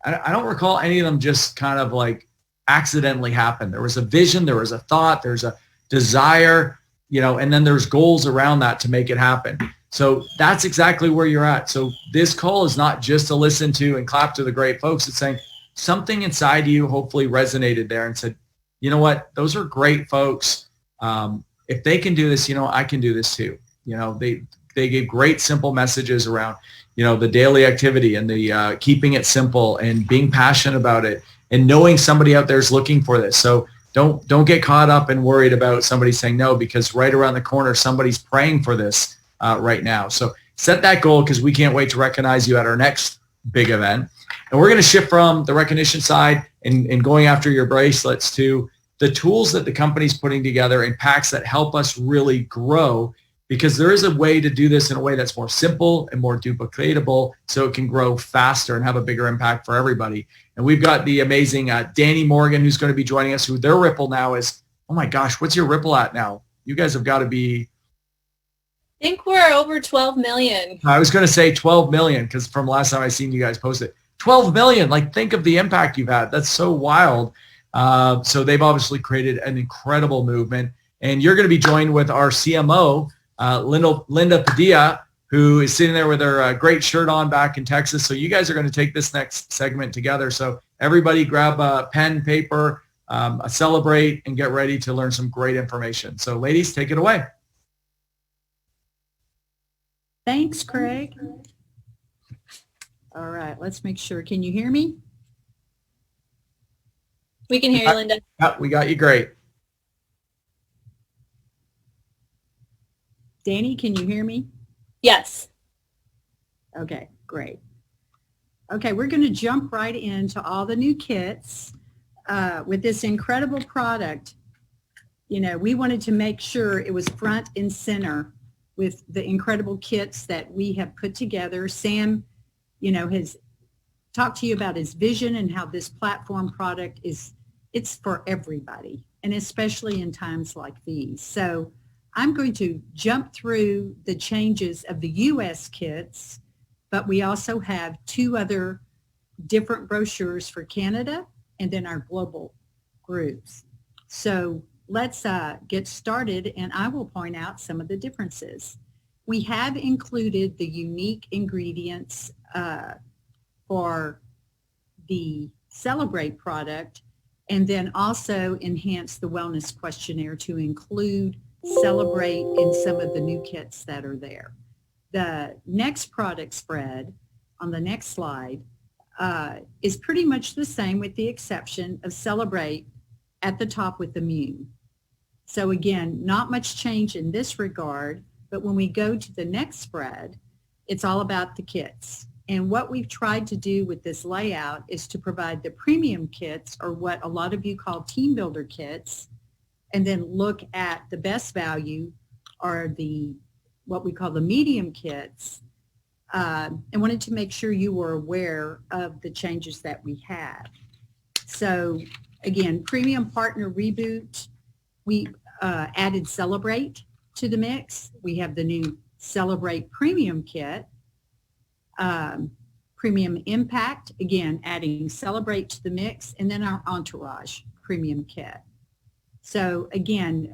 I don't recall any of them just kind of like accidentally happen. There was a vision, there was a thought, there's a desire, you know, and then there's goals around that to make it happen. So that's exactly where you're at. So this call is not just to listen to and clap to the great folks. It's saying something inside you hopefully resonated there and said, you know what, those are great folks. If they can do this, you know, I can do this too. You know, they gave great simple messages around, you know, the daily activity and the keeping it simple and being passionate about it and knowing somebody out there is looking for this. So don't get caught up and worried about somebody saying no, because right around the corner, somebody's praying for this right now. So set that goal, because we can't wait to recognize you at our next big event. And we're going to shift from the recognition side and going after your bracelets to the tools that the company's putting together and packs that help us really grow, because there is a way to do this in a way that's more simple and more duplicatable, so it can grow faster and have a bigger impact for everybody. And we've got the amazing Danny Morgan, who's going to be joining us, who their Ripple now is, oh my gosh, what's your Ripple at now? You guys have got to be... I think we're over 12 million. I was going to say 12 million, because from last time I seen you guys post it. 12 million, like think of the impact you've had. That's so wild. So they've obviously created an incredible movement. And you're going to be joined with our CMO, Linda Padilla, who is sitting there with her great shirt on back in Texas. So you guys are going to take this next segment together. So everybody grab a pen, paper, celebrate, and get ready to learn some great information. So ladies, take it away. Thanks, Craig. All right, let's make sure. Can you hear me? We can hear you, Linda. Yeah, we got you great. Danny, can you hear me? Yes. Okay, great. Okay, we're going to jump right into all the new kits with this incredible product. You know, we wanted to make sure it was front and center with the incredible kits that we have put together. Sam, you know, has talked to you about his vision and how this platform product it's for everybody, and especially in times like these. So I'm going to jump through the changes of the U.S. kits, but we also have two other different brochures for Canada and then our global groups. So let's get started, and I will point out some of the differences. We have included the unique ingredients for the Celebrate product, and then also enhance the wellness questionnaire to include Celebrate in some of the new kits that are there. The next product spread on the next slide is pretty much the same, with the exception of Celebrate at the top with Immune. So again, not much change in this regard, but when we go to the next spread, it's all about the kits. And what we've tried to do with this layout is to provide the premium kits, or what a lot of you call team builder kits, and then look at the best value, or what we call the medium kits, and wanted to make sure you were aware of the changes that we have. So again, premium partner reboot, we added Celebrate to the mix. We have the new Celebrate Premium Kit. Premium Impact, again, adding Celebrate to the mix, and then our Entourage Premium Kit. So again,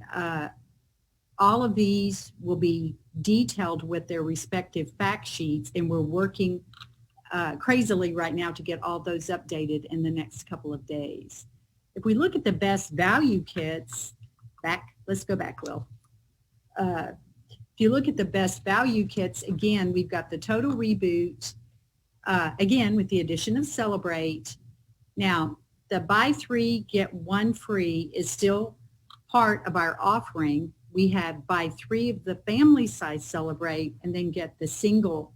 all of these will be detailed with their respective fact sheets, and we're working crazily right now to get all those updated in the next couple of days. If we look at the best value kits, let's go back, Will. If you look at the best value kits, again, we've got the Total Reboot, again, with the addition of Celebrate. Now, the buy 3, get 1 free is still part of our offering. We have buy 3 of the family size Celebrate and then get the single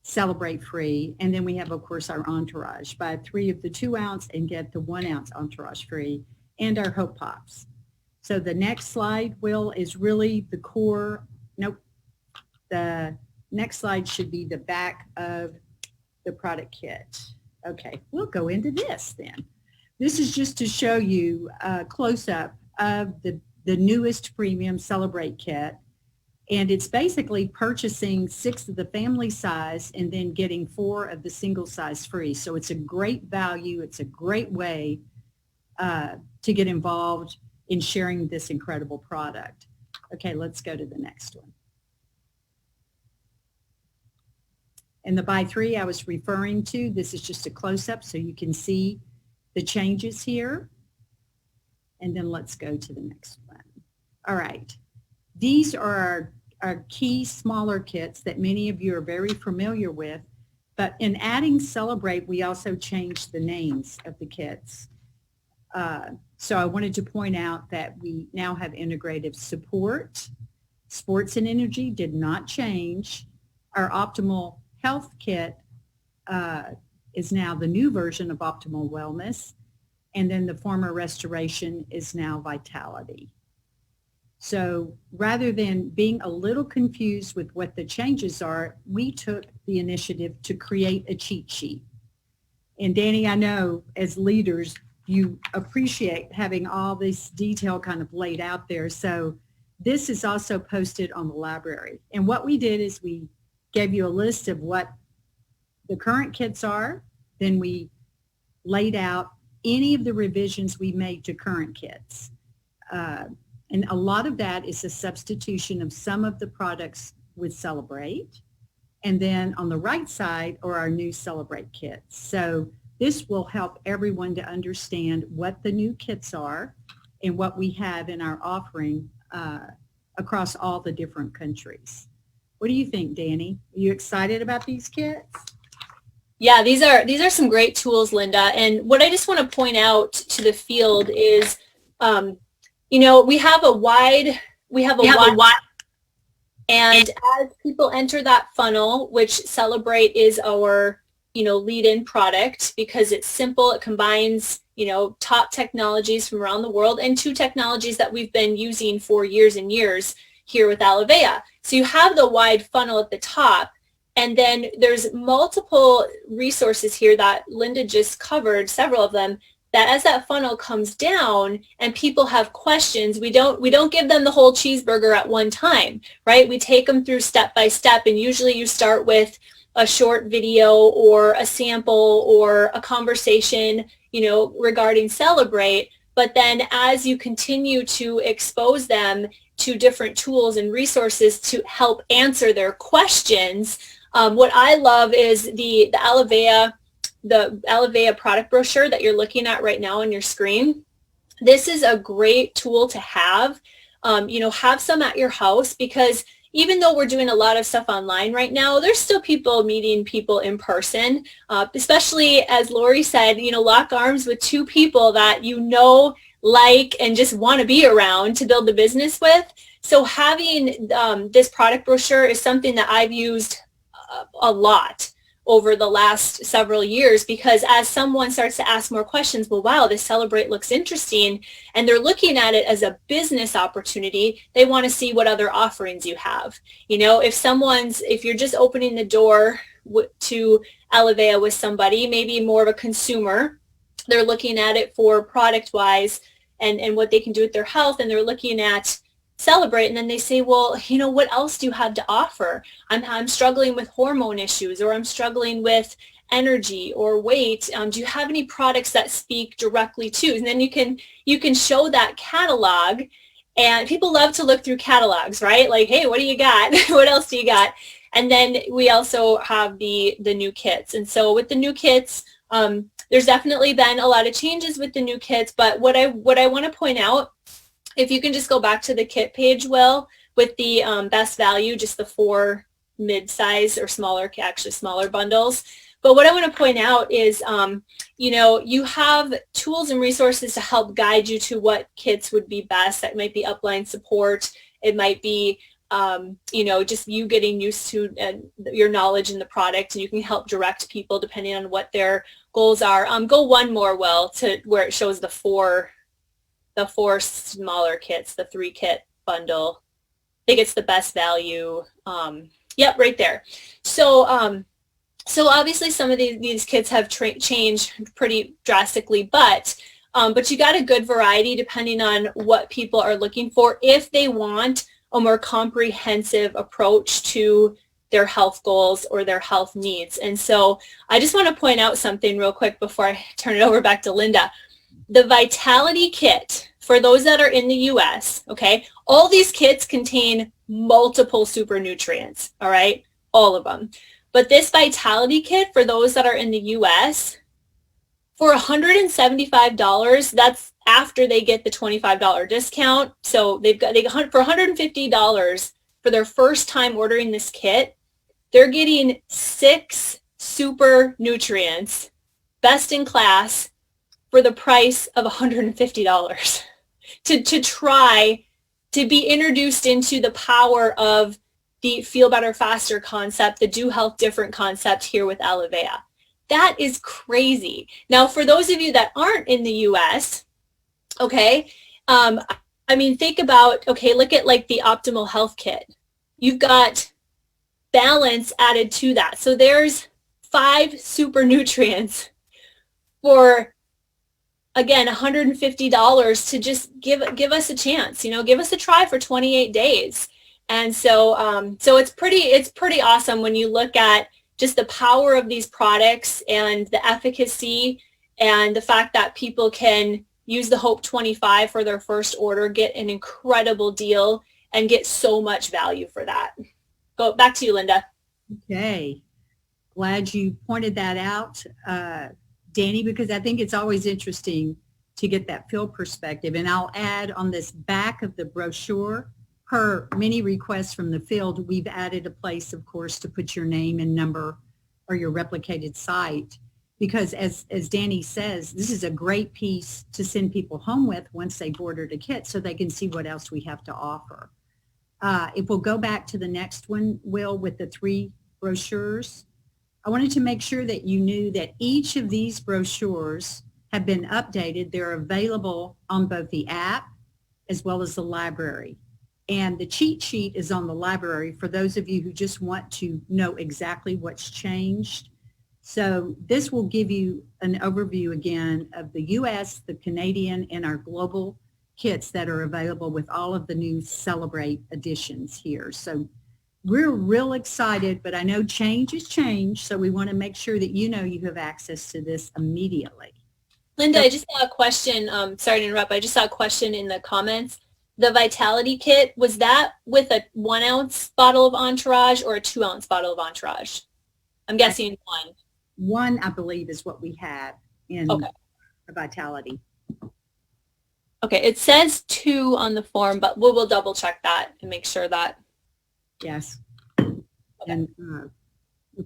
Celebrate free. And then we have, of course, our Entourage. Buy 3 of the 2 ounce and get the 1 ounce Entourage free, and our Hope Pops. So the next slide, Will, is really the core. Nope. The next slide should be the back of the product kit. Okay, we'll go into this then. This is just to show you a close-up of the newest premium Celebrate kit. And it's basically purchasing 6 of the family size and then getting 4 of the single size free. So it's a great value. It's a great way to get involved in sharing this incredible product. Okay, let's go to the next one. And the buy 3 I was referring to, this is just a close-up so you can see the changes here. And then let's go to the next one. All right, these are our key smaller kits that many of you are very familiar with, but in adding Celebrate, we also changed the names of the kits. So I wanted to point out that we now have integrative support. Sports and energy did not change. Our optimal health kit is now the new version of optimal wellness. And then the former restoration is now vitality. So rather than being a little confused with what the changes are, we took the initiative to create a cheat sheet. And Danny, I know as leaders, you appreciate having all this detail kind of laid out there. So this is also posted on the library. And what we did is we gave you a list of what the current kits are. Then we laid out any of the revisions we made to current kits. And a lot of that is a substitution of some of the products with Celebrate. And then on the right side are our new Celebrate kits. So this will help everyone to understand what the new kits are and what we have in our offering across all the different countries. What do you think, Danny? Are you excited about these kits? Yeah, these are some great tools, Linda. And what I just want to point out to the field is, we have a wide, and as people enter that funnel, which Celebrate is our lead-in product because it's simple. It combines, top technologies from around the world and 2 technologies that we've been using for years and years here with Alivea. So you have the wide funnel at the top, and then there's multiple resources here that Linda just covered, several of them, that as that funnel comes down and people have questions, we don't give them the whole cheeseburger at one time, right? We take them through step by step, and usually you start with a short video or a sample or a conversation, regarding Celebrate. But then as you continue to expose them to different tools and resources to help answer their questions, what I love is the Alivea product brochure that you're looking at right now on your screen. This is a great tool to have, have some at your house, because even though we're doing a lot of stuff online right now, there's still people meeting people in person, especially as Lori said, lock arms with 2 people that like and just want to be around to build the business with. So having this product brochure is something that I've used a lot over the last several years, because as someone starts to ask more questions, well, wow, this Celebrate looks interesting, and they're looking at it as a business opportunity, they want to see what other offerings you have. You know, if you're just opening the door to Alivea with somebody, maybe more of a consumer, they're looking at it for product wise and what they can do with their health, and they're looking at Celebrate, and then they say, well, you know, what else do you have to offer? I'm struggling with hormone issues, or I'm struggling with energy or weight. Do you have any products that speak directly to? And then you can show that catalog, and people love to look through catalogs, right? Like, hey, what do you got? What else do you got? And then we also have the new kits. And so with the new kits, there's definitely been a lot of changes with the new kits, but what I want to point out, if you can just go back to the kit page, Will, with the best value, just the 4 mid-size or smaller bundles. But what I want to point out is, you know, you have tools and resources to help guide you to what kits would be best. That might be upline support. It might be, you know, just you getting used to your knowledge in the product, and you can help direct people depending on what their goals are. Go one more, Will, to where it shows the 4 smaller kits, the 3 kit bundle. I think it's the best value. Yep, right there. So so obviously some of these kits have changed pretty drastically, but you got a good variety depending on what people are looking for if they want a more comprehensive approach to their health goals or their health needs. And so I just want to point out something real quick before I turn it over back to Linda. The Vitality Kit, for those that are in the US, okay, all these kits contain multiple super nutrients, all right, all of them. But this Vitality Kit, for those that are in the US, for $175, that's after they get the $25 discount. So they for $150 for their first time ordering this kit, they're getting 6 super nutrients, best in class, for the price of $150 to try to be introduced into the power of the Feel Better Faster concept, the Do Health Different concept here with Alivea. That is crazy. Now, for those of you that aren't in the US, okay, I mean, think about, okay, look at like the Optimal Health Kit. You've got balance added to that. So there's 5 super nutrients for, again, $150 to just give us a chance, you know, give us a try for 28 days. And so so it's pretty awesome when you look at just the power of these products and the efficacy and the fact that people can use the Hope 25 for their first order, get an incredible deal, and get so much value for that. Go back to you, Linda. Okay. Glad you pointed that out, Danny, because I think it's always interesting to get that field perspective. And I'll add on this back of the brochure, per many requests from the field, we've added a place, of course, to put your name and number or your replicated site. Because as Danny says, this is a great piece to send people home with once they've ordered a kit so they can see what else we have to offer. If we'll go back to the next one, Will, with the 3 brochures, I wanted to make sure that you knew that each of these brochures have been updated. They're available on both the app as well as the library. And the cheat sheet is on the library for those of you who just want to know exactly what's changed. So this will give you an overview again of the US, the Canadian, and our global kits that are available with all of the new Celebrate editions here. So we're real excited, but I know change is change, so we want to make sure that you know you have access to this immediately. Linda, I just saw a question. Sorry to interrupt. I just saw a question in the comments. The Vitality Kit, was that with a 1 ounce bottle of Entourage or a 2 ounce bottle of Entourage? I'm guessing 1. 1, I believe, is what we had in the Vitality. Okay, it says 2 on the form, but we'll double check that and make sure that. Yes. And you're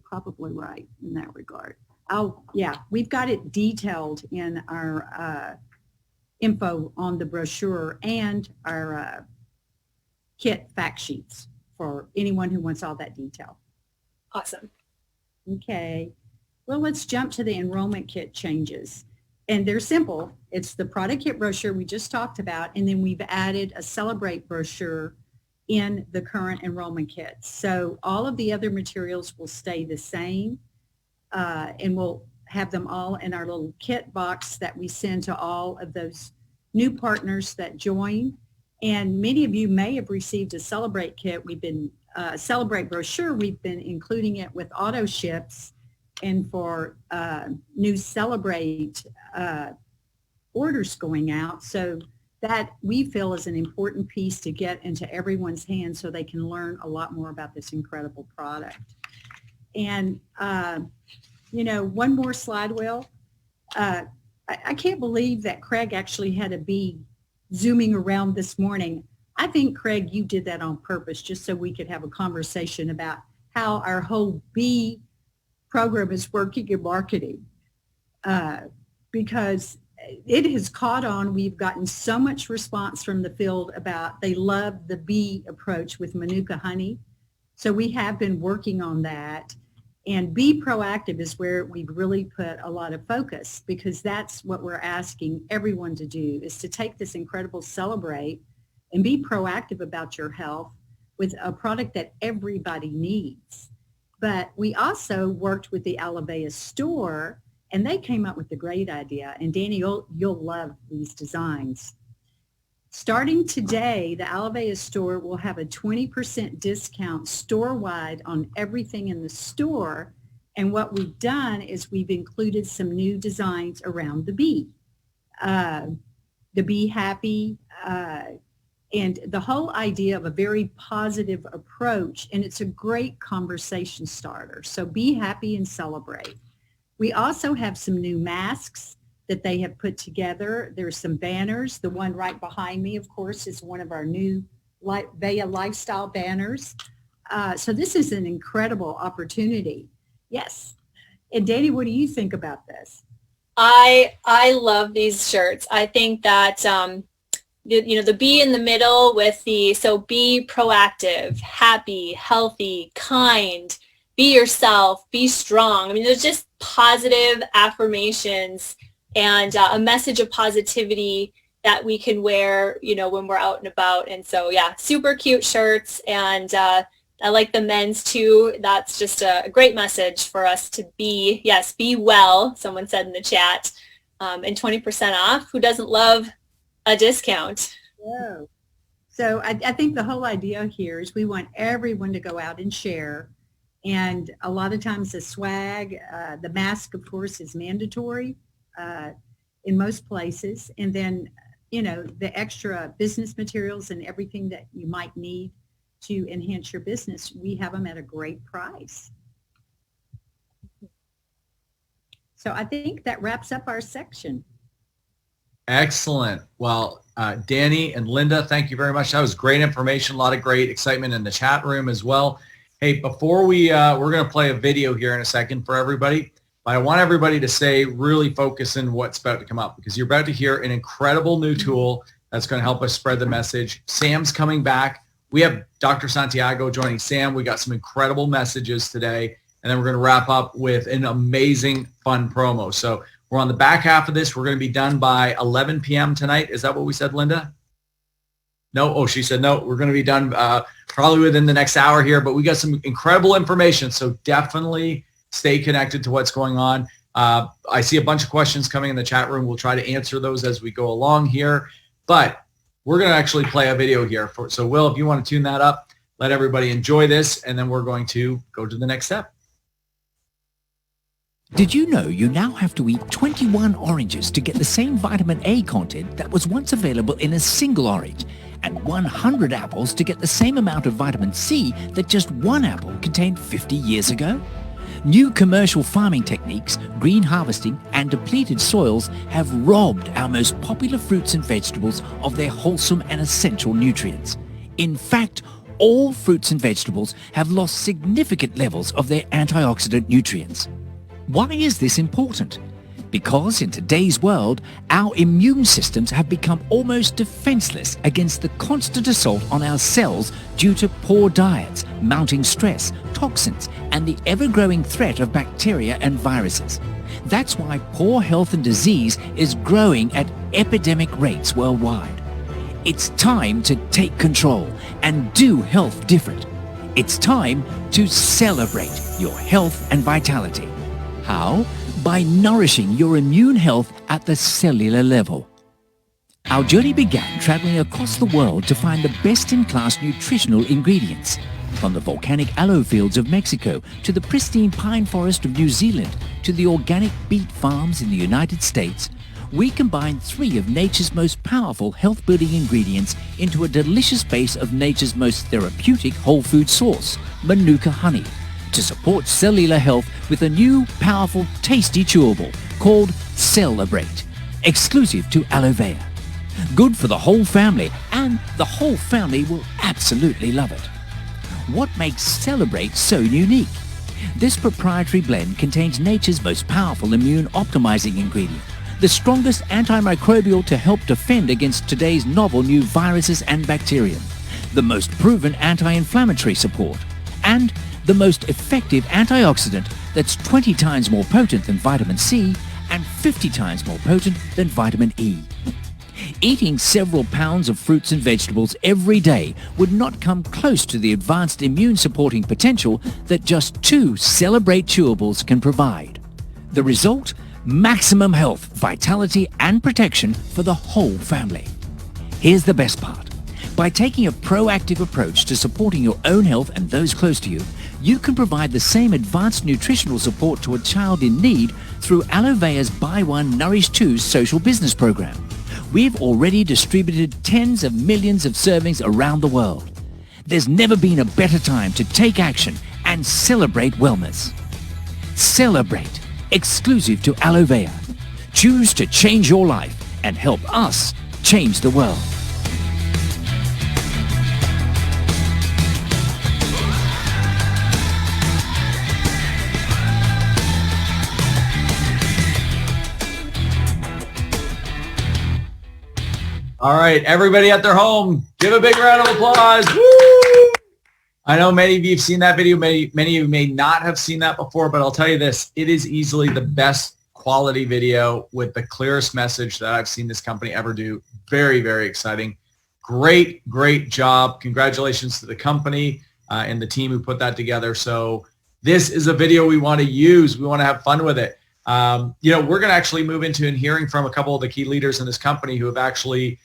probably right in that regard. Oh, yeah, we've got it detailed in our info on the brochure and our kit fact sheets for anyone who wants all that detail. Awesome. Okay. Well, let's jump to the enrollment kit changes. And they're simple. It's the product kit brochure we just talked about, and then we've added a Celebrate brochure in the current enrollment kits. So all of the other materials will stay the same, and we'll have them all in our little kit box that we send to all of those new partners that join. And many of you may have received a Celebrate kit. We've been Celebrate brochure. We've been including it with auto ships, and for new Celebrate orders going out. So that we feel is an important piece to get into everyone's hands so they can learn a lot more about this incredible product. And, one more slide, Will. I can't believe that Craig actually had to be zooming around this morning. I think, Craig, you did that on purpose just so we could have a conversation about how our whole B program is working in marketing, because it has caught on. We've gotten so much response from the field about they love the bee approach with Manuka honey. So we have been working on that. And Be Proactive is where we've really put a lot of focus, because that's what we're asking everyone to do, is to take this incredible Celebrate and be proactive about your health with a product that everybody needs. But we also worked with the Alavea store, and they came up with a great idea. And Danny, you'll love these designs. Starting today, the Alavea store will have a 20% discount store-wide on everything in the store. And what we've done is we've included some new designs around the bee. The Be Happy, and the whole idea of a very positive approach. And it's a great conversation starter. So be happy and celebrate. We also have some new masks that they have put together. There's some banners. The one right behind me, of course, is one of our new Vea Lifestyle banners. So this is an incredible opportunity. Yes. And Danny, what do you think about this? I love these shirts. I think that, the bee in the middle with so be proactive, happy, healthy, kind, be yourself, be strong. I mean, there's just positive affirmations and a message of positivity that we can wear, when we're out and about. And so, yeah, super cute shirts. And I like the men's too. That's just a great message for us to be well, someone said in the chat, and 20% off. Who doesn't love a discount? Yeah. So I think the whole idea here is we want everyone to go out and share. And a lot of times the swag, the mask, of course, is mandatory in most places. And then, the extra business materials and everything that you might need to enhance your business, we have them at a great price. So I think that wraps up our section. Excellent. Well, Danny and Linda, thank you very much. That was great information. A lot of great excitement in the chat room as well. Hey, before we're going to play a video here in a second for everybody, but I want everybody to really focus in what's about to come up, because you're about to hear an incredible new tool that's going to help us spread the message. Sam's coming back. We have Dr. Santiago joining Sam. We got some incredible messages today, and then we're going to wrap up with an amazing, fun promo. So we're on the back half of this. We're going to be done by 11 p.m. tonight. Is that what we said, Linda? No? Oh, she said no. We're going to be done probably within the next hour here, but we got some incredible information. So definitely stay connected to what's going on. I see a bunch of questions coming in the chat room. We'll try to answer those as we go along here, but we're going to actually play a video here. So Will, if you want to tune that up, let everybody enjoy this, and then we're going to go to the next step. Did you know you now have to eat 21 oranges to get the same vitamin A content that was once available in a single orange, and 100 apples to get the same amount of vitamin C that just one apple contained 50 years ago? New commercial farming techniques, green harvesting, and depleted soils have robbed our most popular fruits and vegetables of their wholesome and essential nutrients. In fact, all fruits and vegetables have lost significant levels of their antioxidant nutrients. Why is this important? Because in today's world, our immune systems have become almost defenseless against the constant assault on our cells due to poor diets, mounting stress, toxins, and the ever-growing threat of bacteria and viruses. That's why poor health and disease is growing at epidemic rates worldwide. It's time to take control and do health different. It's time to celebrate your health and vitality. How? By nourishing your immune health at the cellular level. Our journey began traveling across the world to find the best-in-class nutritional ingredients. From the volcanic aloe fields of Mexico to the pristine pine forest of New Zealand to the organic beet farms in the United States, we combined 3 of nature's most powerful health-building ingredients into a delicious base of nature's most therapeutic whole food source, Manuka honey, to support cellular health with a new, powerful, tasty chewable called Celebrate, exclusive to Alovea. Good for the whole family, and the whole family will absolutely love it. What makes Celebrate so unique? This proprietary blend contains nature's most powerful immune optimizing ingredient, the strongest antimicrobial to help defend against today's novel new viruses and bacteria, the most proven anti-inflammatory support, and the most effective antioxidant that's 20 times more potent than vitamin C and 50 times more potent than vitamin E. Eating several pounds of fruits and vegetables every day would not come close to the advanced immune supporting potential that just 2 Celebrate chewables can provide. The result? Maximum health, vitality, and protection for the whole family. Here's the best part. By taking a proactive approach to supporting your own health and those close to you, you can provide the same advanced nutritional support to a child in need through Alovea's Buy One, Nourish Two social business program. We've already distributed tens of millions of servings around the world. There's never been a better time to take action and celebrate wellness. Celebrate, exclusive to Alovea. Choose to change your life and help us change the world. All right, everybody at their home, give a big round of applause. Woo! I know many of you have seen that video. Many of you may not have seen that before, but I'll tell you this, it is easily the best quality video with the clearest message that I've seen this company ever do. Very, very exciting. Great, great job. Congratulations to the company and the team who put that together. So this is a video we want to use. We want to have fun with it. We're going to actually move into and hearing from a couple of the key leaders in this company who have actually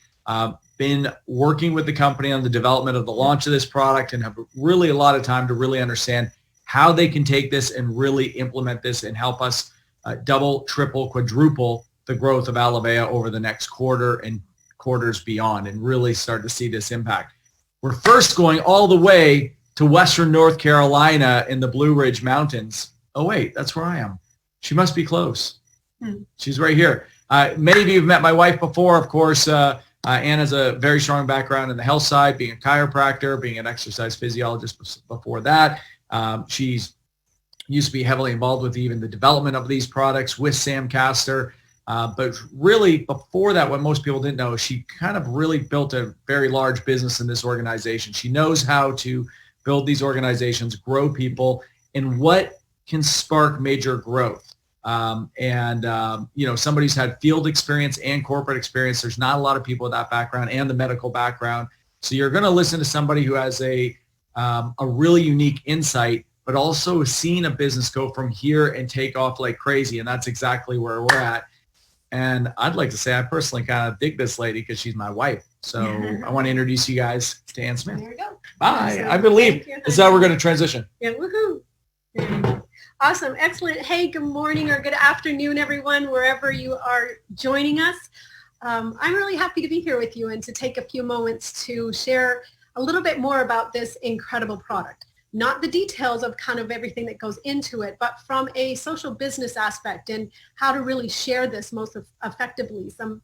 been working with the company on the development of the launch of this product and have really a lot of time to really understand how they can take this and really implement this and help us double, triple, quadruple the growth of Alovea over the next quarter and quarters beyond and really start to see this impact. We're first going all the way to Western North Carolina in the Blue Ridge Mountains. Oh, wait, that's where I am. She must be close. She's right here. Many of you have met my wife before, of course. Anne has a very strong background in the health side, being a chiropractor, being an exercise physiologist before that. She's used to be heavily involved with even the development of these products with Sam Castor. But really before that, what most people didn't know, she kind of really built a very large business in this organization. She knows how to build these organizations, grow people, and what can spark major growth. Somebody who's had field experience and corporate experience. There's not a lot of people with that background and the medical background. So you're going to listen to somebody who has a really unique insight, but also seen a business go from here and take off like crazy. And that's exactly where we're at. And I'd like to say I personally kind of dig this lady because she's my wife. So I want to introduce you guys to Anne Smith. There we go. Bye. Awesome. I believe Thank you. this is how we're going to transition. Yeah, woohoo. There we go. Awesome. Excellent. Hey, good morning or good afternoon, everyone, wherever you are joining us. I'm really happy to be here with you and to take a few moments to share a little bit more about this incredible product. Not the details of kind of everything that goes into it, but from a social business aspect and how to really share this most effectively. Some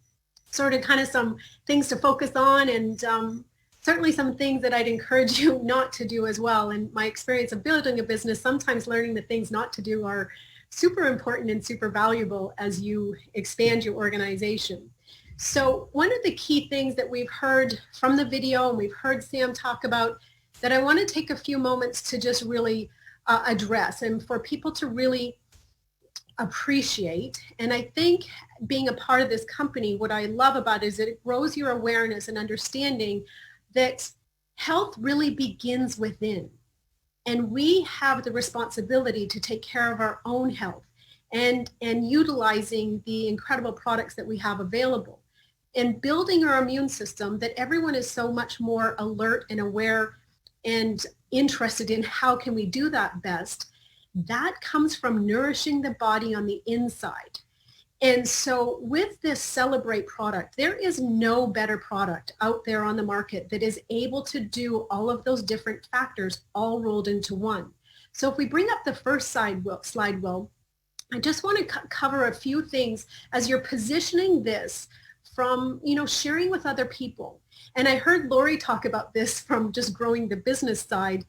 things to focus on and certainly some things that I'd encourage you not to do as well. And my experience of building a business, sometimes learning the things not to do are super important and super valuable as you expand your organization. So one of the key things that we've heard from the video and we've heard Sam talk about that I want to take a few moments to just really address and for people to really appreciate. And I think being a part of this company, what I love about it is that it grows your awareness and understanding that health really begins within. And we have the responsibility to take care of our own health and utilizing the incredible products that we have available and building our immune system that everyone is so much more alert and aware and interested in how can we do that best. That comes from nourishing the body on the inside. And so with this Celebrate product, there is no better product out there on the market that is able to do all of those different factors all rolled into one. So if we bring up the first slide, Will, I just want to cover a few things as you're positioning this from, sharing with other people. And I heard Lori talk about this from just growing the business side,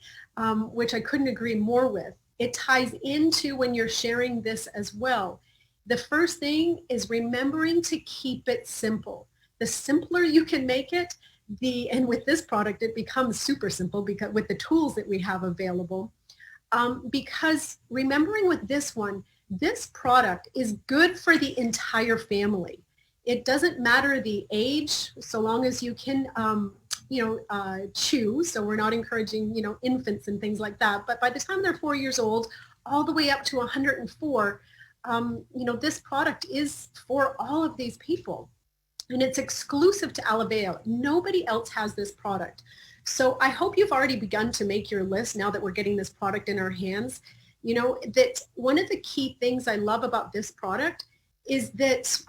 which I couldn't agree more with. It ties into when you're sharing this as well. The first thing is remembering to keep it simple. The simpler you can make it, and with this product, it becomes super simple because with the tools that we have available. Because remembering with this one, this product is good for the entire family. It doesn't matter the age, so long as you can, choose. So we're not encouraging, infants and things like that. But by the time they're 4 years old, all the way up to 104, this product is for all of these people. And it's exclusive to Alivea. Nobody else has this product. So I hope you've already begun to make your list now that we're getting this product in our hands. That one of the key things I love about this product is that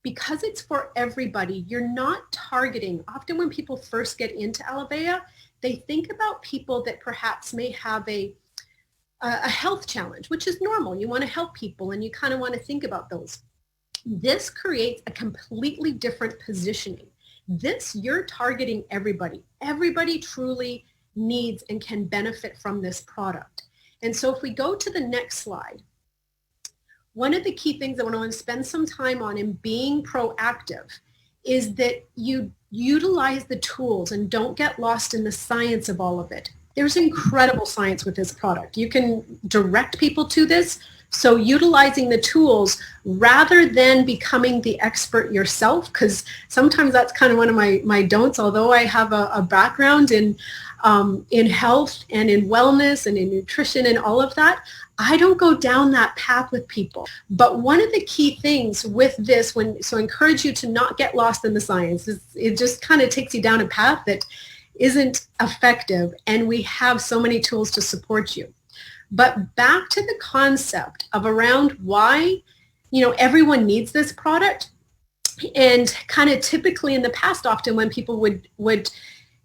because it's for everybody, you're not targeting. Often when people first get into Alivea, they think about people that perhaps may have a health challenge, which is normal. You want to help people and you kind of want to think about those. This creates a completely different positioning. You're targeting everybody. Everybody truly needs and can benefit from this product. And so if we go to the next slide, one of the key things that I want to spend some time on in being proactive is that you utilize the tools and don't get lost in the science of all of it. There's incredible science with this product. You can direct people to this. So utilizing the tools rather than becoming the expert yourself, because sometimes that's kind of one of my don'ts, although I have a background in health and in wellness and in nutrition and all of that, I don't go down that path with people. But one of the key things with this, so I encourage you to not get lost in the science. It just kind of takes you down a path that isn't effective, and we have so many tools to support you. But back to the concept of around why, everyone needs this product, and kind of typically in the past, often when people would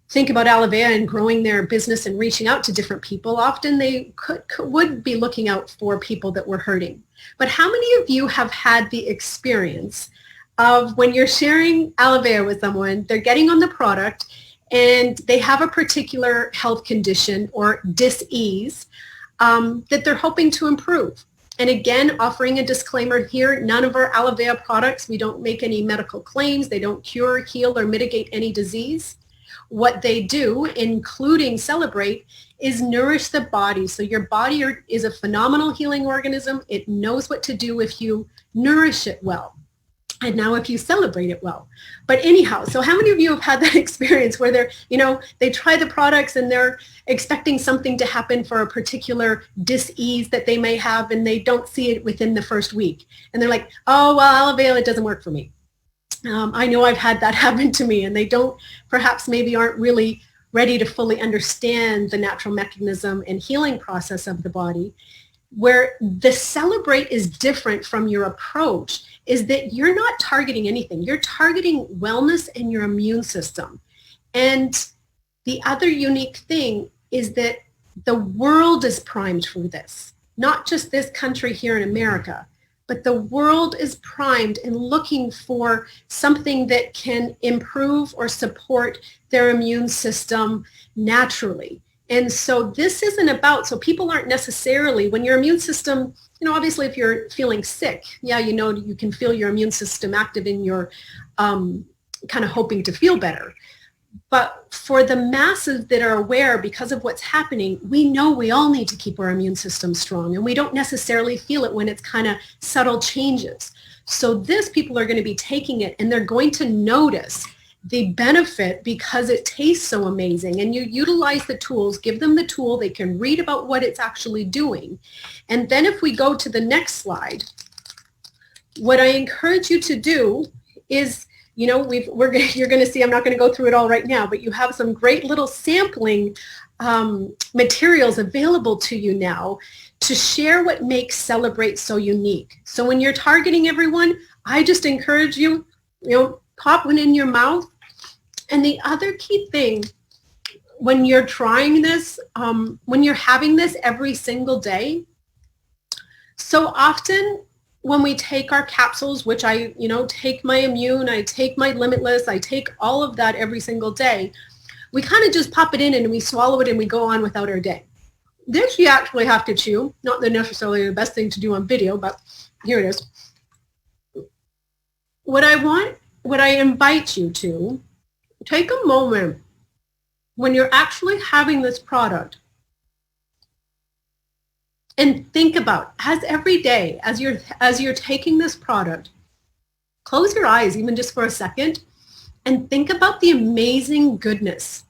think about Alivea and growing their business and reaching out to different people, often they would be looking out for people that were hurting. But how many of you have had the experience of when you're sharing Alivea with someone, they're getting on the product and they have a particular health condition or dis-ease that they're hoping to improve? And again, offering a disclaimer here, none of our Alivea products, we don't make any medical claims. They don't cure, heal, or mitigate any disease. What they do, including Celebrate, is nourish the body. So your body is a phenomenal healing organism. It knows what to do if you nourish it well. And now if you celebrate it well. But anyhow, so how many of you have had that experience where they try the products and they're expecting something to happen for a particular dis-ease that they may have, and they don't see it within the first week. And they're like, oh, well, Alivea, it doesn't work for me. I know I've had that happen to me, and they maybe aren't really ready to fully understand the natural mechanism and healing process of the body. Where the Celebrate is different from your approach is that you're not targeting anything. You're targeting wellness and your immune system. And the other unique thing is that the world is primed for this, not just this country here in America, but the world is primed and looking for something that can improve or support their immune system naturally. And so this isn't about, so people aren't necessarily, when your immune system, obviously if you're feeling sick, you can feel your immune system active in your kind of hoping to feel better. But for the masses that are aware because of what's happening, we know we all need to keep our immune system strong, and we don't necessarily feel it when it's kind of subtle changes. So this, people are going to be taking it and they're going to notice the benefit because it tastes so amazing. And you utilize the tools, give them the tool, they can read about what it's actually doing. And then if we go to the next slide, what I encourage you to do is, you're going to see, I'm not going to go through it all right now, but you have some great little sampling materials available to you now to share what makes Celebrate so unique. So when you're targeting everyone, I just encourage you, pop one in your mouth. And the other key thing, when you're trying this, when you're having this every single day, so often when we take our capsules, which I, take my Immune, I take my Limitless, I take all of that every single day, we kind of just pop it in and we swallow it and we go on without our day. This you actually have to chew, not necessarily the best thing to do on video, but here it is. What I invite you to, take a moment when you're actually having this product and think about, as every day, as you're taking this product, close your eyes even just for a second and think about the amazing goodness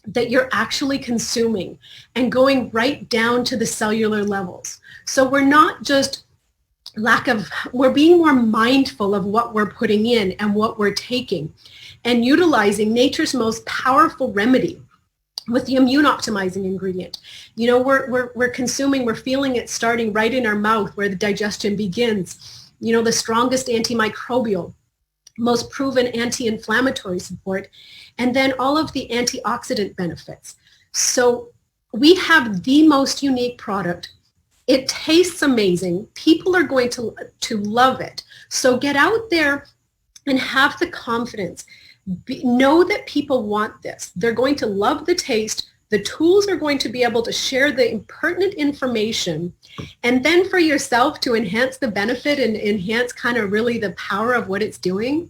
that you're actually consuming and going right down to the cellular levels. So we're not just we're being more mindful of what we're putting in and what we're taking and utilizing nature's most powerful remedy with the immune optimizing ingredient. We're consuming, we're feeling it starting right in our mouth where the digestion begins. The strongest antimicrobial, most proven anti-inflammatory support, and then all of the antioxidant benefits. So we have the most unique product. It tastes amazing. People are going to love it. So get out there and have the confidence. Know that people want this. They're going to love the taste. The tools are going to be able to share the pertinent information. And then for yourself to enhance the benefit and enhance kind of really the power of what it's doing,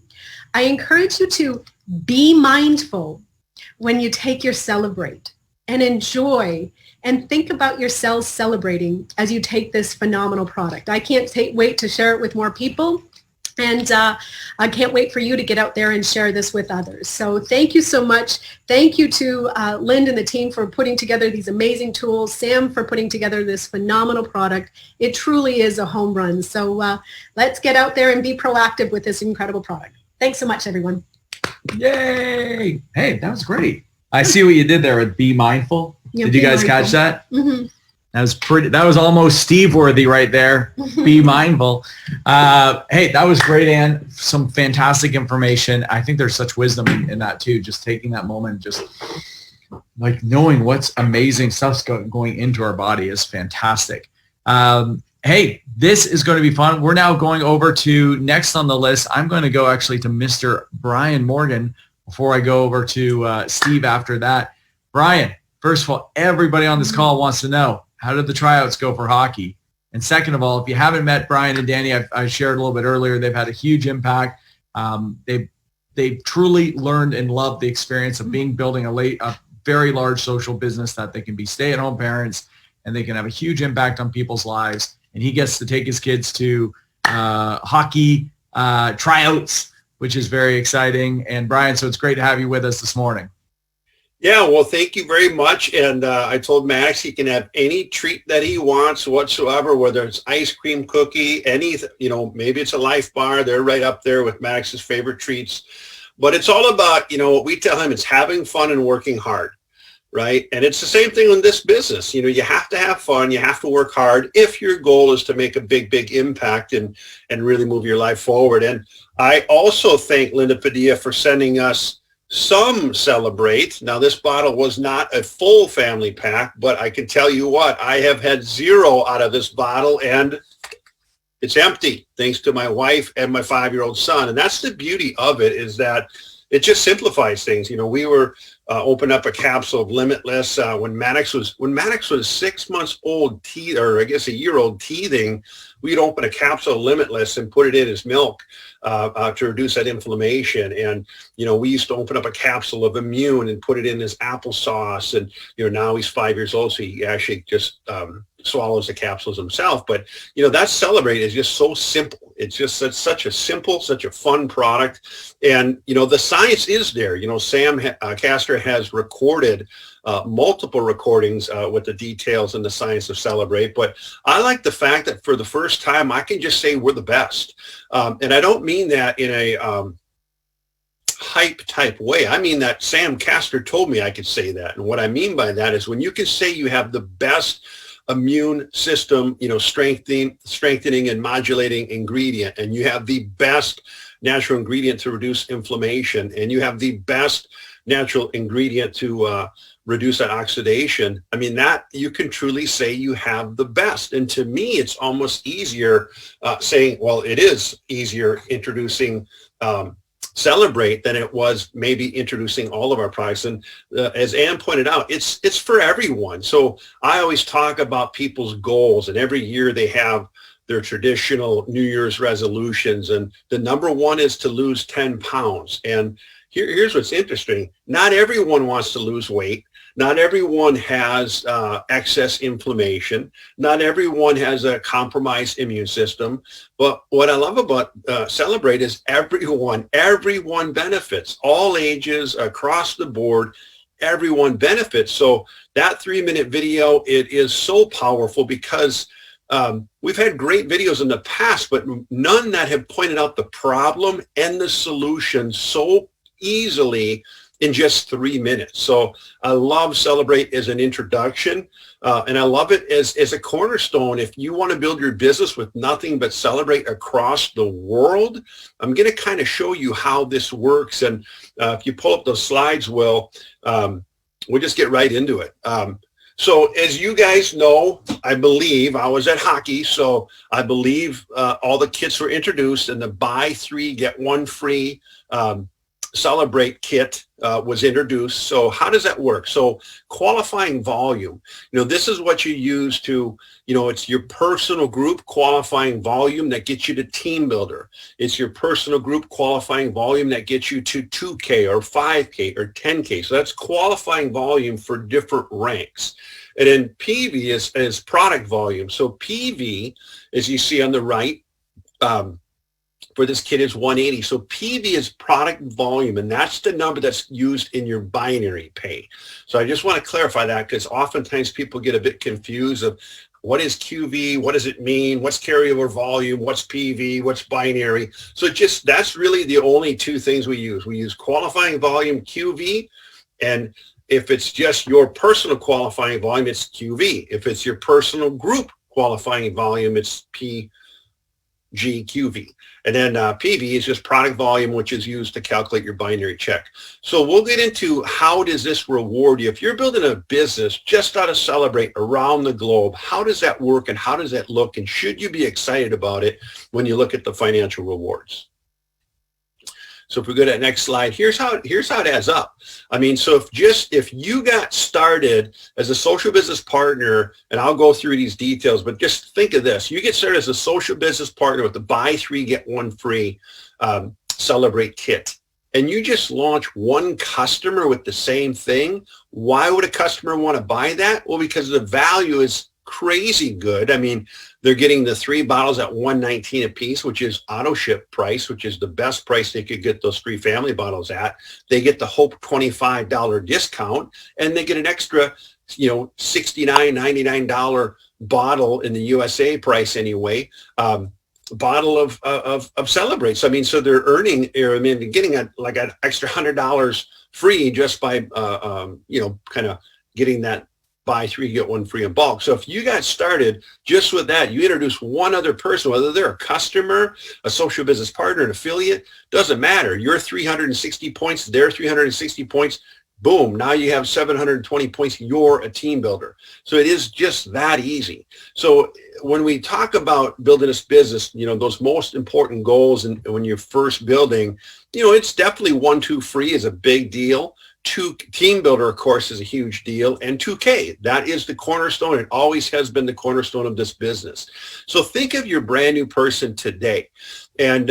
I encourage you to be mindful when you take your Celebrate and enjoy and think about your cells celebrating as you take this phenomenal product. I can't wait to share it with more people. And I can't wait for you to get out there and share this with others. So thank you so much. Thank you to Lynn and the team for putting together these amazing tools, Sam for putting together this phenomenal product. It truly is a home run. So let's get out there and be proactive with this incredible product. Thanks so much, everyone. Yay! Hey, that was great. I see what you did there with be mindful. Did you guys catch that? Mm-hmm. That was almost Steve worthy right there. Be mindful. Hey, that was great, Ann. Some fantastic information. I think there's such wisdom in that too. Just taking that moment, just like knowing what's amazing stuff's going into our body is fantastic. Hey, this is going to be fun. We're now going over to next on the list. I'm going to go actually to Mr. Brian Morgan before I go over to Steve after that. Brian, first of all, everybody on this call wants to know, how did the tryouts go for hockey? And second of all, if you haven't met Brian and Danny, I shared a little bit earlier, they've had a huge impact. They've truly learned and loved the experience of building a very large social business that they can be stay-at-home parents and they can have a huge impact on people's lives. And he gets to take his kids to hockey tryouts, which is very exciting. And Brian, so it's great to have you with us this morning. Yeah, well, thank you very much. And I told Max he can have any treat that he wants whatsoever, whether it's ice cream, cookie, anything, maybe it's a Life Bar. They're right up there with Max's favorite treats. But it's all about, what we tell him, it's having fun and working hard, right? And it's the same thing in this business. You have to have fun. You have to work hard if your goal is to make a big, big impact and really move your life forward. And I also thank Linda Padilla for sending us some Celebrate. Now, this bottle was not a full family pack, but I can tell you what, I have had 0 out of this bottle and it's empty thanks to my wife and my 5-year-old son. And that's the beauty of it, is that it just simplifies things. We were open up a capsule of Limitless when Maddox was 6 months old, or I guess a year old, teething. We'd open a capsule of Limitless and put it in his milk to reduce that inflammation. And we used to open up a capsule of Immune and put it in his applesauce. And now he's 5 years old, so he actually just swallows the capsules himself. But that Celebrate is just so simple. It's just such a simple, such a fun product. And the science is there. Sam Castor has recorded multiple recordings with the details and the science of Celebrate. But I like the fact that for the first time, I can just say we're the best. And I don't mean that in a hype type way. I mean that Sam Castor told me I could say that. And what I mean by that is when you can say you have the best immune system, strengthening and modulating ingredient, and you have the best natural ingredient to reduce inflammation, and you have the best natural ingredient to reduce that oxidation. I mean, that you can truly say you have the best. And to me, it's almost easier saying, well, it is easier introducing Celebrate than it was maybe introducing all of our products. And as Ann pointed out, it's for everyone. So I always talk about people's goals, and every year they have their traditional New Year's resolutions. And the number one is to lose 10 pounds. And here's what's interesting. Not everyone wants to lose weight. Not everyone has excess inflammation. Not everyone has a compromised immune system. But what I love about Celebrate is everyone benefits. All ages, across the board, everyone benefits. So that 3-minute video, it is so powerful because we've had great videos in the past, but none that have pointed out the problem and the solution so easily in just 3 minutes. So I love Celebrate as an introduction, and I love it as a cornerstone. If you want to build your business with nothing but Celebrate across the world, I'm going to kind of show you how this works. And if you pull up those slides, we'll just get right into it. So as you guys know, I believe I was at hockey, so I believe all the kits were introduced, and the buy 3 get 1 free Celebrate kit was introduced. So how does that work? So qualifying volume, this is what you use to, it's your personal group qualifying volume that gets you to Team Builder. It's your personal group qualifying volume that gets you to 2K or 5K or 10K. So that's qualifying volume for different ranks. And then PV is product volume. So PV, as you see on the right, for this kit is 180. So PV is product volume, and that's the number that's used in your binary pay. So I just want to clarify that, because oftentimes people get a bit confused of what is QV, what does it mean, what's carryover volume, what's PV, what's binary. So that's really the only 2 things we use. We use qualifying volume, QV, and if it's just your personal qualifying volume, it's QV. If it's your personal group qualifying volume, it's PGQV. And then PV is just product volume, which is used to calculate your binary check. So we'll get into how does this reward you. If you're building a business just out of Celebrate around the globe, how does that work and how does that look? And should you be excited about it when you look at the financial rewards? So if we go to that next slide, here's how it adds up. I mean, so if you got started as a social business partner, and I'll go through these details, but just think of this. You get started as a social business partner with the buy 3, get 1 free Celebrate kit, and you just launch one customer with the same thing. Why would a customer want to buy that? Well, because the value is crazy good. I mean, they're getting the 3 bottles at $119 a piece, which is auto ship price, which is the best price they could get those 3 family bottles at. They get the Hope $25 discount, and they get an extra, $69, $99 bottle in the USA price anyway. Bottle of Celebrate. So I mean, so they're earning, getting an extra $100 free just by kind of getting that buy 3, get 1 free in bulk. So if you got started just with that, you introduce one other person, whether they're a customer, a social business partner, an affiliate, doesn't matter. Your 360 points, their 360 points, Boom, now you have 720 points. You're a team builder. So it is just that easy. So when we talk about building this business, those most important goals, and when you're first building, it's definitely 1, 2 free is a big deal. 2 team builder, of course, is a huge deal. And 2K, that is the cornerstone. It always has been the cornerstone of this business. So think of your brand new person today. And,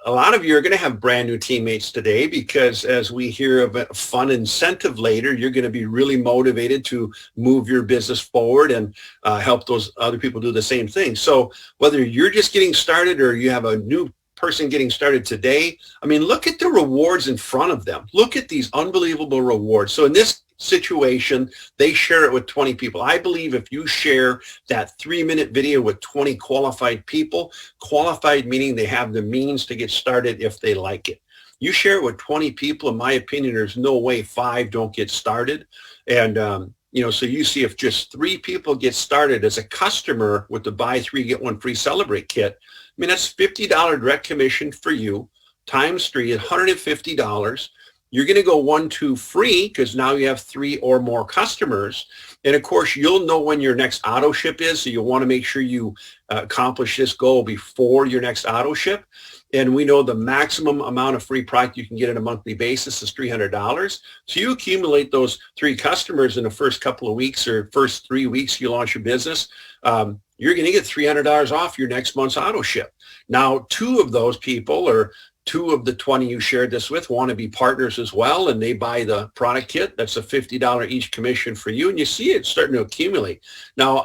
a lot of you are going to have brand new teammates today, because as we hear of a fun incentive later, you're going to be really motivated to move your business forward and help those other people do the same thing. So whether you're just getting started or you have a new person getting started today, look at the rewards in front of them. Look at these unbelievable rewards. So in this situation, they share it with 20 people. I believe if you share that 3-minute video with 20 qualified people, qualified meaning they have the means to get started if they like it. You share it with 20 people, in my opinion, there's no way 5 don't get started. And, so you see if just 3 people get started as a customer with the buy 3, get 1 free Celebrate kit, that's $50 direct commission for you times 3 at $150. You're going to go 1, 2 free because now you have 3 or more customers. And of course, you'll know when your next auto ship is. So you'll want to make sure you accomplish this goal before your next auto ship. And we know the maximum amount of free product you can get on a monthly basis is $300. So you accumulate those 3 customers in the first couple of weeks or first 3 weeks you launch your business. You're going to get $300 off your next month's auto ship. Now, 2 of those people, or 2 of the 20 you shared this with, want to be partners as well, and they buy the product kit. That's a $50 each commission for you, and you see it starting to accumulate. Now,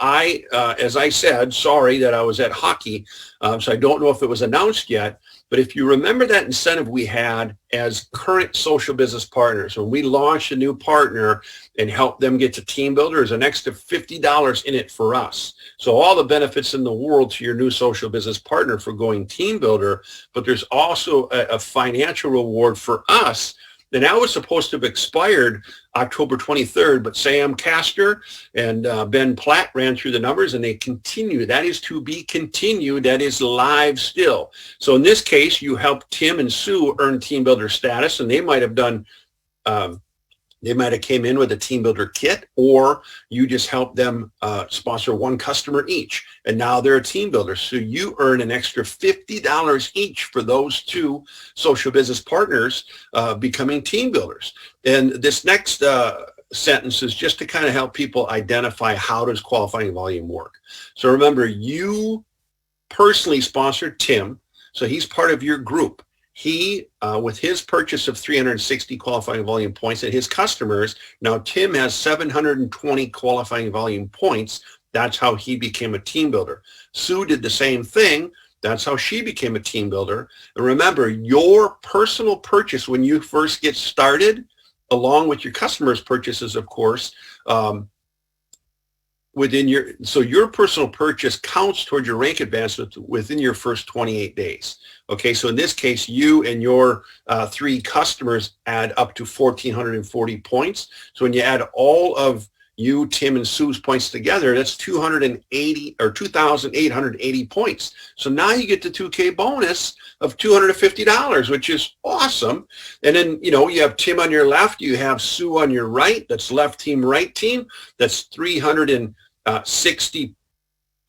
as I said, sorry that I was at hockey, so I don't know if it was announced yet, but if you remember that incentive we had as current social business partners, when we launched a new partner and helped them get to Team Builder, there's an extra $50 in it for us. So all the benefits in the world to your new social business partner for going Team Builder, but there's also a financial reward for us. And that was supposed to have expired October 23rd, but Sam Castor and Ben Platt ran through the numbers and they continue. That is to be continued. That is live still. So in this case, you helped Tim and Sue earn Team Builder status, and they might have done they might have came in with a Team Builder kit, or you just helped them sponsor 1 customer each, and now they're a Team Builder. So you earn an extra $50 each for those 2 social business partners becoming Team Builders. And this next sentence is just to kind of help people identify how does qualifying volume work. So remember, you personally sponsored Tim, so he's part of your group. He, with his purchase of 360 qualifying volume points at his customers, now Tim has 720 qualifying volume points. That's how he became a Team Builder. Sue did the same thing. That's how she became a Team Builder. And remember, your personal purchase when you first get started, along with your customers' purchases, of course, so your personal purchase counts towards your rank advancement within your first 28 days. Okay, so in this case, you and your 3 customers add up to 1,440 points. So when you add all of you, Tim, and Sue's points together, that's 280 or 2,880 points. So now you get the 2K bonus of $250, which is awesome. And then, you have Tim on your left, you have Sue on your right. That's left team, right team. That's 360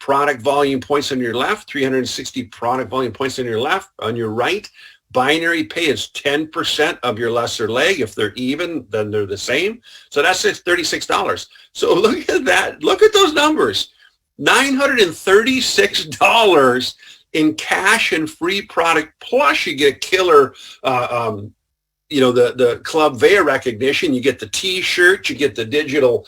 product volume points on your left, 360 product volume points on your left, on your right. Binary pay is 10% of your lesser leg. If they're even, then they're the same. So that's $36. So look at that. Look at those numbers. $936 in cash and free product. Plus you get a killer, the Club Vea recognition. You get the T-shirt. You get the digital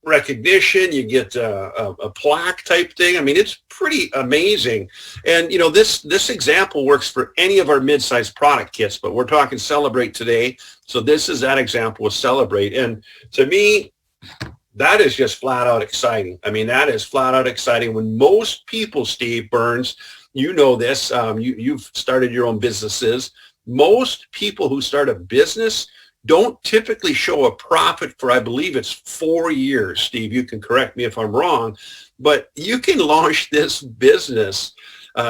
recognition, you get a plaque type thing. It's pretty amazing. And this example works for any of our mid-sized product kits, but we're talking Celebrate today. So this is that example with Celebrate. And to me, that is just flat out exciting. That is flat out exciting when most people, Steve Burns, you know this, you've started your own businesses. Most people who start a business don't typically show a profit for, I believe it's 4 years. Steve, you can correct me if I'm wrong, but you can launch this business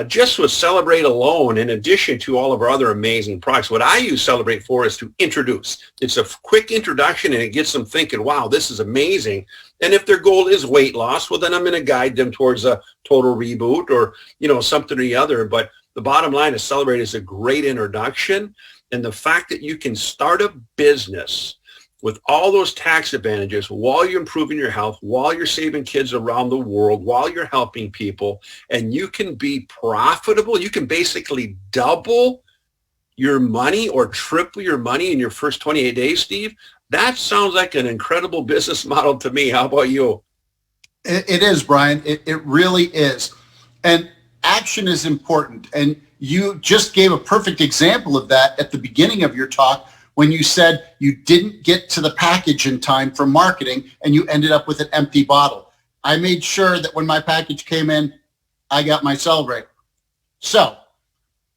just with Celebrate alone, in addition to all of our other amazing products, what I use Celebrate for is to introduce. It's a quick introduction, and it gets them thinking, wow, this is amazing. And if their goal is weight loss, well, then I'm going to guide them towards a total reboot or, something or the other. But the bottom line is Celebrate is a great introduction. And the fact that you can start a business with all those tax advantages while you're improving your health, while you're saving kids around the world, while you're helping people, and you can be profitable, you can basically double your money or triple your money in your first 28 days, Steve. That sounds like an incredible business model to me. How about you? It is, Brian. It really is. And action is important. And you just gave a perfect example of that at the beginning of your talk when you said you didn't get to the package in time for marketing and you ended up with an empty bottle. I made sure that when my package came in, I got my Celebrate. So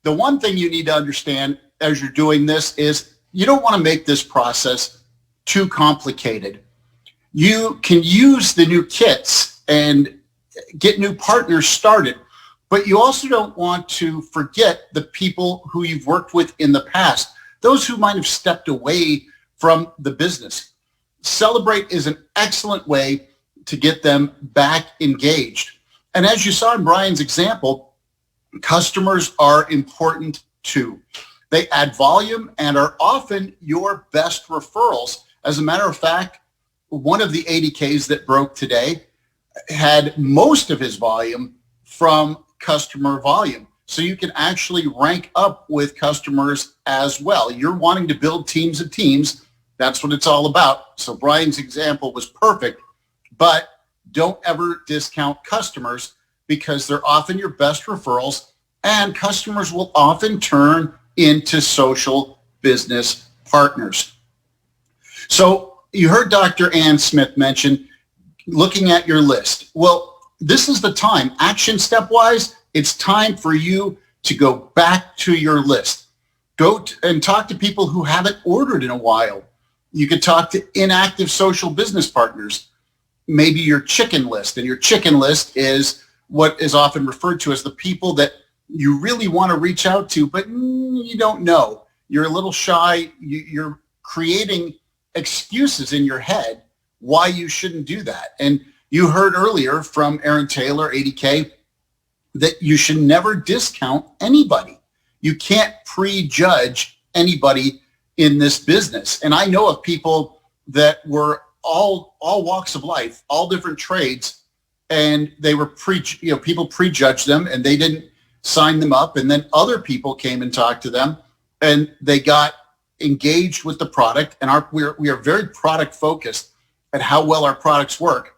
the one thing you need to understand as you're doing this is you don't want to make this process too complicated. You can use the new kits and get new partners started, but you also don't want to forget the people who you've worked with in the past, those who might have stepped away from the business. Celebrate is an excellent way to get them back engaged. And as you saw in Brian's example, customers are important too. They add volume and are often your best referrals. As a matter of fact, one of the 80Ks that broke today had most of his volume from customer volume. So you can actually rank up with customers as well. You're wanting to build teams of teams. That's what it's all about. So Brian's example was perfect, but don't ever discount customers because they're often your best referrals, and customers will often turn into social business partners. So you heard Dr. Ann Smith mention looking at your list. Well, this is the time. Action step-wise, it's time for you to go back to your list. Go and talk to people who haven't ordered in a while. You could talk to inactive social business partners, maybe your chicken list. And your chicken list is what is often referred to as the people that you really want to reach out to, but you don't know. You're a little shy. You're creating excuses in your head why you shouldn't do that. And you heard earlier from Aaron Taylor, 80K, that you should never discount anybody. You can't prejudge anybody in this business. And I know of people that were all walks of life, all different trades, and they were people prejudged them and they didn't sign them up. And then other people came and talked to them and they got engaged with the product. And we are very product focused at how well our products work.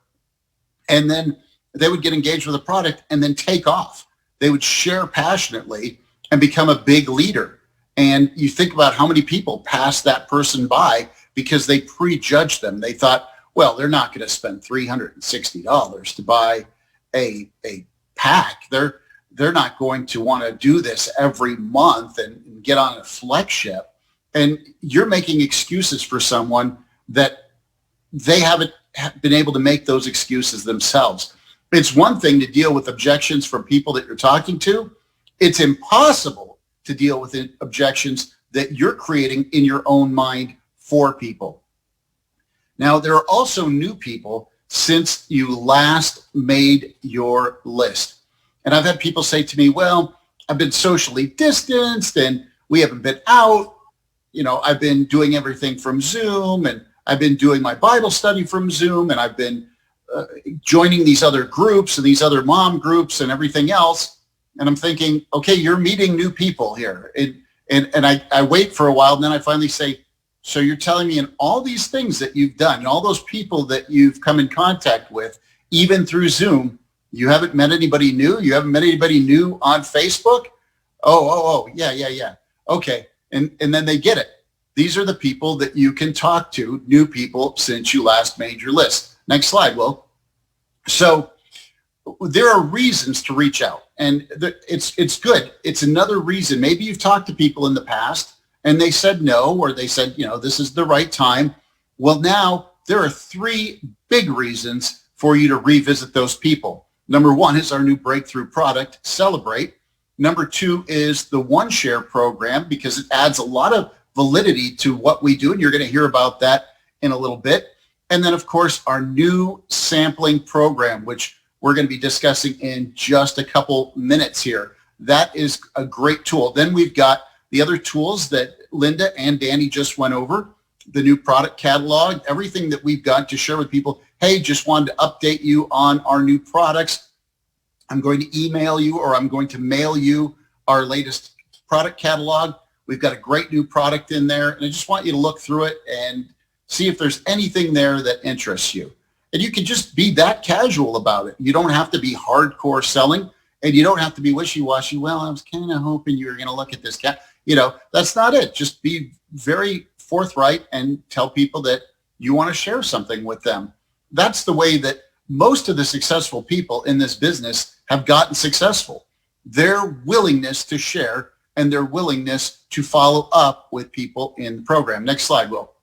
And then they would get engaged with the product and then take off. They would share passionately and become a big leader. And you think about how many people passed that person by because they prejudged them. They thought, well, they're not going to spend $360 to buy a pack. They're not going to want to do this every month and get on a flex ship. And you're making excuses for someone that they haven't been able to make those excuses themselves. It's one thing to deal with objections from people that you're talking to. It's impossible to deal with objections that you're creating in your own mind for people. Now, there are also new people since you last made your list. And I've had people say to me, well, I've been socially distanced and we haven't been out. I've been doing everything from Zoom, and I've been doing my Bible study from Zoom, and I've been joining these other groups and these other mom groups and everything else. And I'm thinking, okay, you're meeting new people here. And I wait for a while, and then I finally say, so you're telling me in all these things that you've done and all those people that you've come in contact with, even through Zoom, you haven't met anybody new? You haven't met anybody new on Facebook? Oh, yeah. Okay. And then they get it. These are the people that you can talk to, new people, since you last made your list. Next slide, Will. So there are reasons to reach out, and it's good. It's another reason. Maybe you've talked to people in the past and they said no, or they said, this is the right time. Well, now there are 3 big reasons for you to revisit those people. Number one is our new breakthrough product, Celebrate. Number two is the OneShare program, because it adds a lot of validity to what we do, and you're going to hear about that in a little bit. And then, of course, our new sampling program, which we're going to be discussing in just a couple minutes here. That is a great tool. Then we've got the other tools that Linda and Danny just went over, the new product catalog, everything that we've got to share with people. Hey, just wanted to update you on our new products. I'm going to email you, or I'm going to mail you our latest product catalog. We've got a great new product in there, and I just want you to look through it and see if there's anything there that interests you. And you can just be that casual about it. You don't have to be hardcore selling, and you don't have to be wishy-washy. Well, I was kind of hoping you were going to look at this cat. That's not it. Just be very forthright and tell people that you want to share something with them. That's the way that most of the successful people in this business have gotten successful. Their willingness to share and their willingness to follow up with people in the program. Next slide, Will.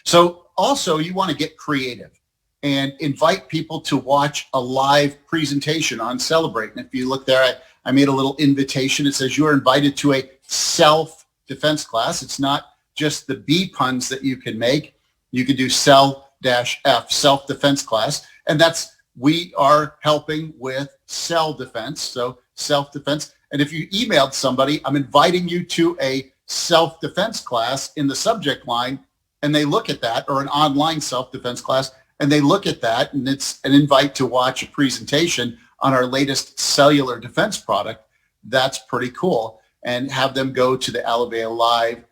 So also, you want to get creative and invite people to watch a live presentation on Celebrate. And if you look there, I made a little invitation. It says you are invited to a self-defense class. It's not just the B puns that you can make. You can do Cell-F, self-defense class. And we are helping with cell defense, so self-defense. And if you emailed somebody, I'm inviting you to a self-defense class in the subject line, and they look at that, or an online self-defense class, and they look at that, and it's an invite to watch a presentation on our latest cellular defense product. That's pretty cool. And have them go to the Alavea Live,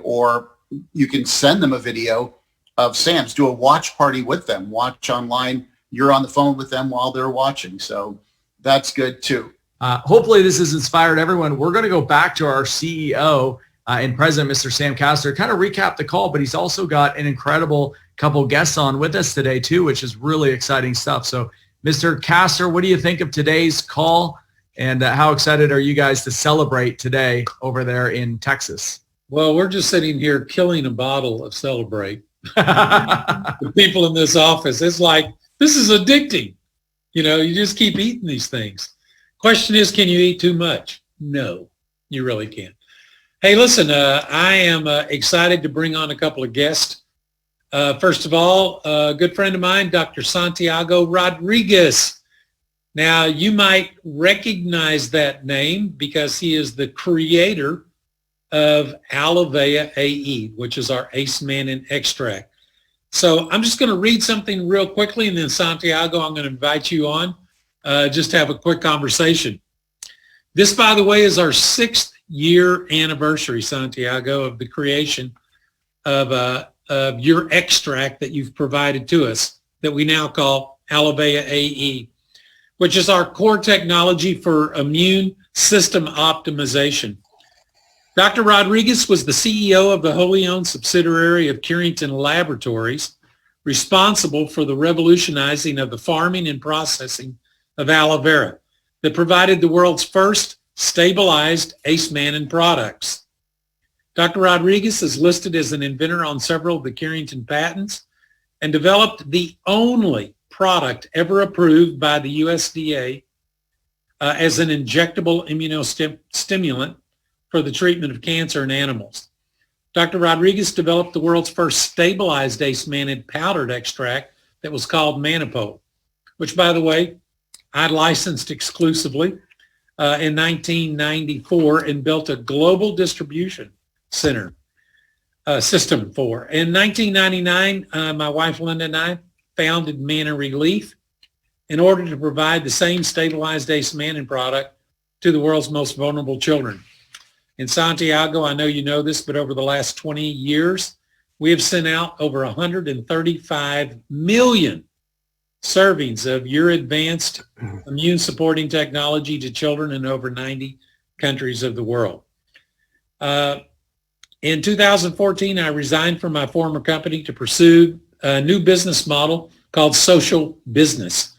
or you can send them a video of Sam's. Do a watch party with them. Watch online. You're on the phone with them while they're watching. So that's good too. Hopefully this has inspired everyone. We're going to go back to our CEO and president, Mr. Sam Castor, kind of recap the call, but he's also got an incredible couple guests on with us today too, which is really exciting stuff. So Mr. Castor, what do you think of today's call, and how excited are you guys to celebrate today over there in Texas? Well, we're just sitting here killing a bottle of Celebrate. The people in this office, it's like, this is addicting. You just keep eating these things. Question is, can you eat too much? No, you really can't. Hey, listen, I am excited to bring on a couple of guests. First of all, a good friend of mine, Dr. Santiago Rodriguez. Now, you might recognize that name because he is the creator of Alavea AE, which is our Ace Mannin extract. So I'm just going to read something real quickly, and then Santiago, I'm going to invite you on just to have a quick conversation. This, by the way, is our 6th year anniversary, Santiago, of the creation of your extract that you've provided to us that we now call Alavea AE, which is our core technology for immune system optimization. Dr. Rodriguez was the CEO of the wholly owned subsidiary of Curington Laboratories, responsible for the revolutionizing of the farming and processing of aloe vera that provided the world's first stabilized Ace Mannin products. Dr. Rodriguez is listed as an inventor on several of the Curington patents and developed the only product ever approved by the USDA as an injectable immunostimulant for the treatment of cancer in animals. Dr. Rodriguez developed the world's first stabilized Ace Mannin powdered extract that was called Manipole, which, by the way, I licensed exclusively in 1994 and built a global distribution center system for. In 1999, my wife Linda and I founded Manna Relief in order to provide the same stabilized Ace Mannin product to the world's most vulnerable children. In Santiago, I know you know this, but over the last 20 years, we have sent out over 135 million servings of your advanced immune supporting technology to children in over 90 countries of the world. In 2014, I resigned from my former company to pursue a new business model called social business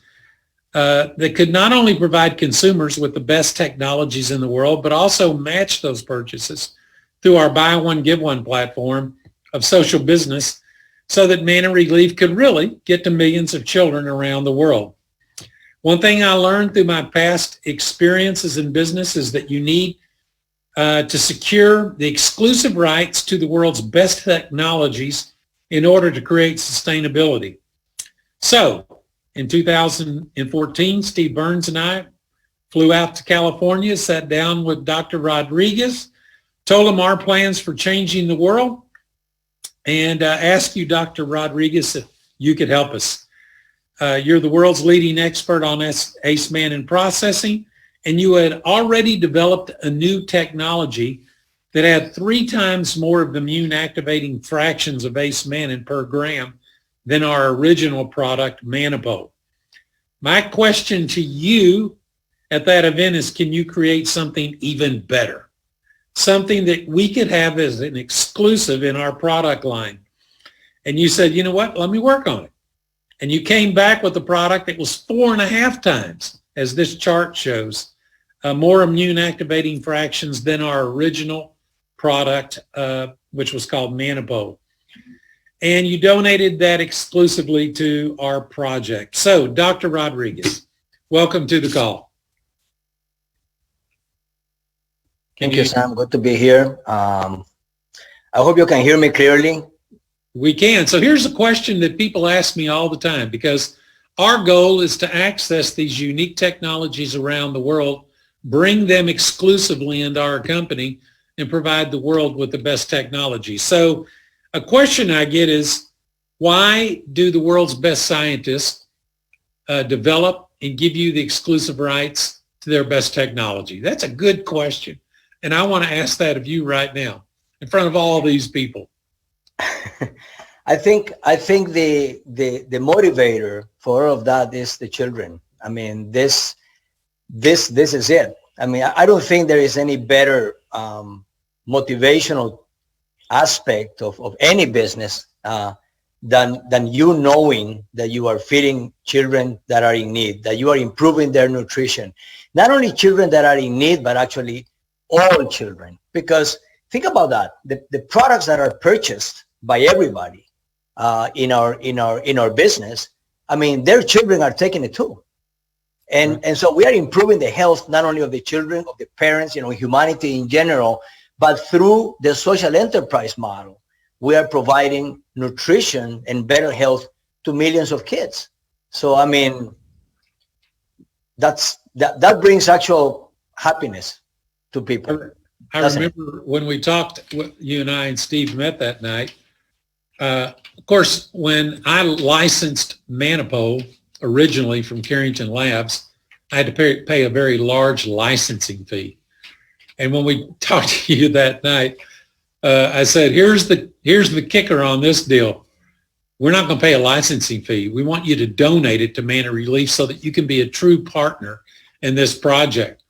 that could not only provide consumers with the best technologies in the world, but also match those purchases through our Buy One, Give One platform of social business so that Manna Relief could really get to millions of children around the world. One thing I learned through my past experiences in business is that you need to secure the exclusive rights to the world's best technologies in order to create sustainability. So in 2014, Steve Burns and I flew out to California, sat down with Dr. Rodriguez, told him our plans for changing the world, and asked you, Dr. Rodriguez, if you could help us. You're the world's leading expert on ACE Mannan processing, and you had already developed a new technology that had 3 times more of the immune activating fractions of ACE Mannan per gram than our original product, Mannabol. My question to you at that event is, can you create something even better? Something that we could have as an exclusive in our product line. And you said, you know what, let me work on it. And you came back with a product that was 4.5 times, as this chart shows, more immune activating fractions than our original product, which was called Mannabol. And you donated that exclusively to our project. So, Dr. Rodriguez, welcome to the call. Thank you, Sam. Good to be here. I hope you can hear me clearly. We can. So here's a question that people ask me all the time, because our goal is to access these unique technologies around the world, bring them exclusively into our company, and provide the world with the best technology. So a question I get is, why do the world's best scientists develop and give you the exclusive rights to their best technology? That's a good question. And I want to ask that of you right now in front of all these people. I think the motivator for all of that is the children. I mean, this is it. I mean, I don't think there is any better motivational aspect of any business than you knowing that you are feeding children that are in need, that you are improving their nutrition. Not only children that are in need, but actually all children. Because think about that. The products that are purchased by everybody in our business, I mean, their children are taking it too. And so we are improving the health not only of the children, of the parents, humanity in general, but through the social enterprise model, we are providing nutrition and better health to millions of kids. So, I mean, that brings actual happiness to people. I remember when we talked, you and I and Steve met that night. Of course, when I licensed Mannabol originally from Carrington Labs, I had to pay a very large licensing fee. And when we talked to you that night, I said, here's the kicker on this deal. We're not going to pay a licensing fee. We want you to donate it to Manna Relief so that you can be a true partner in this project.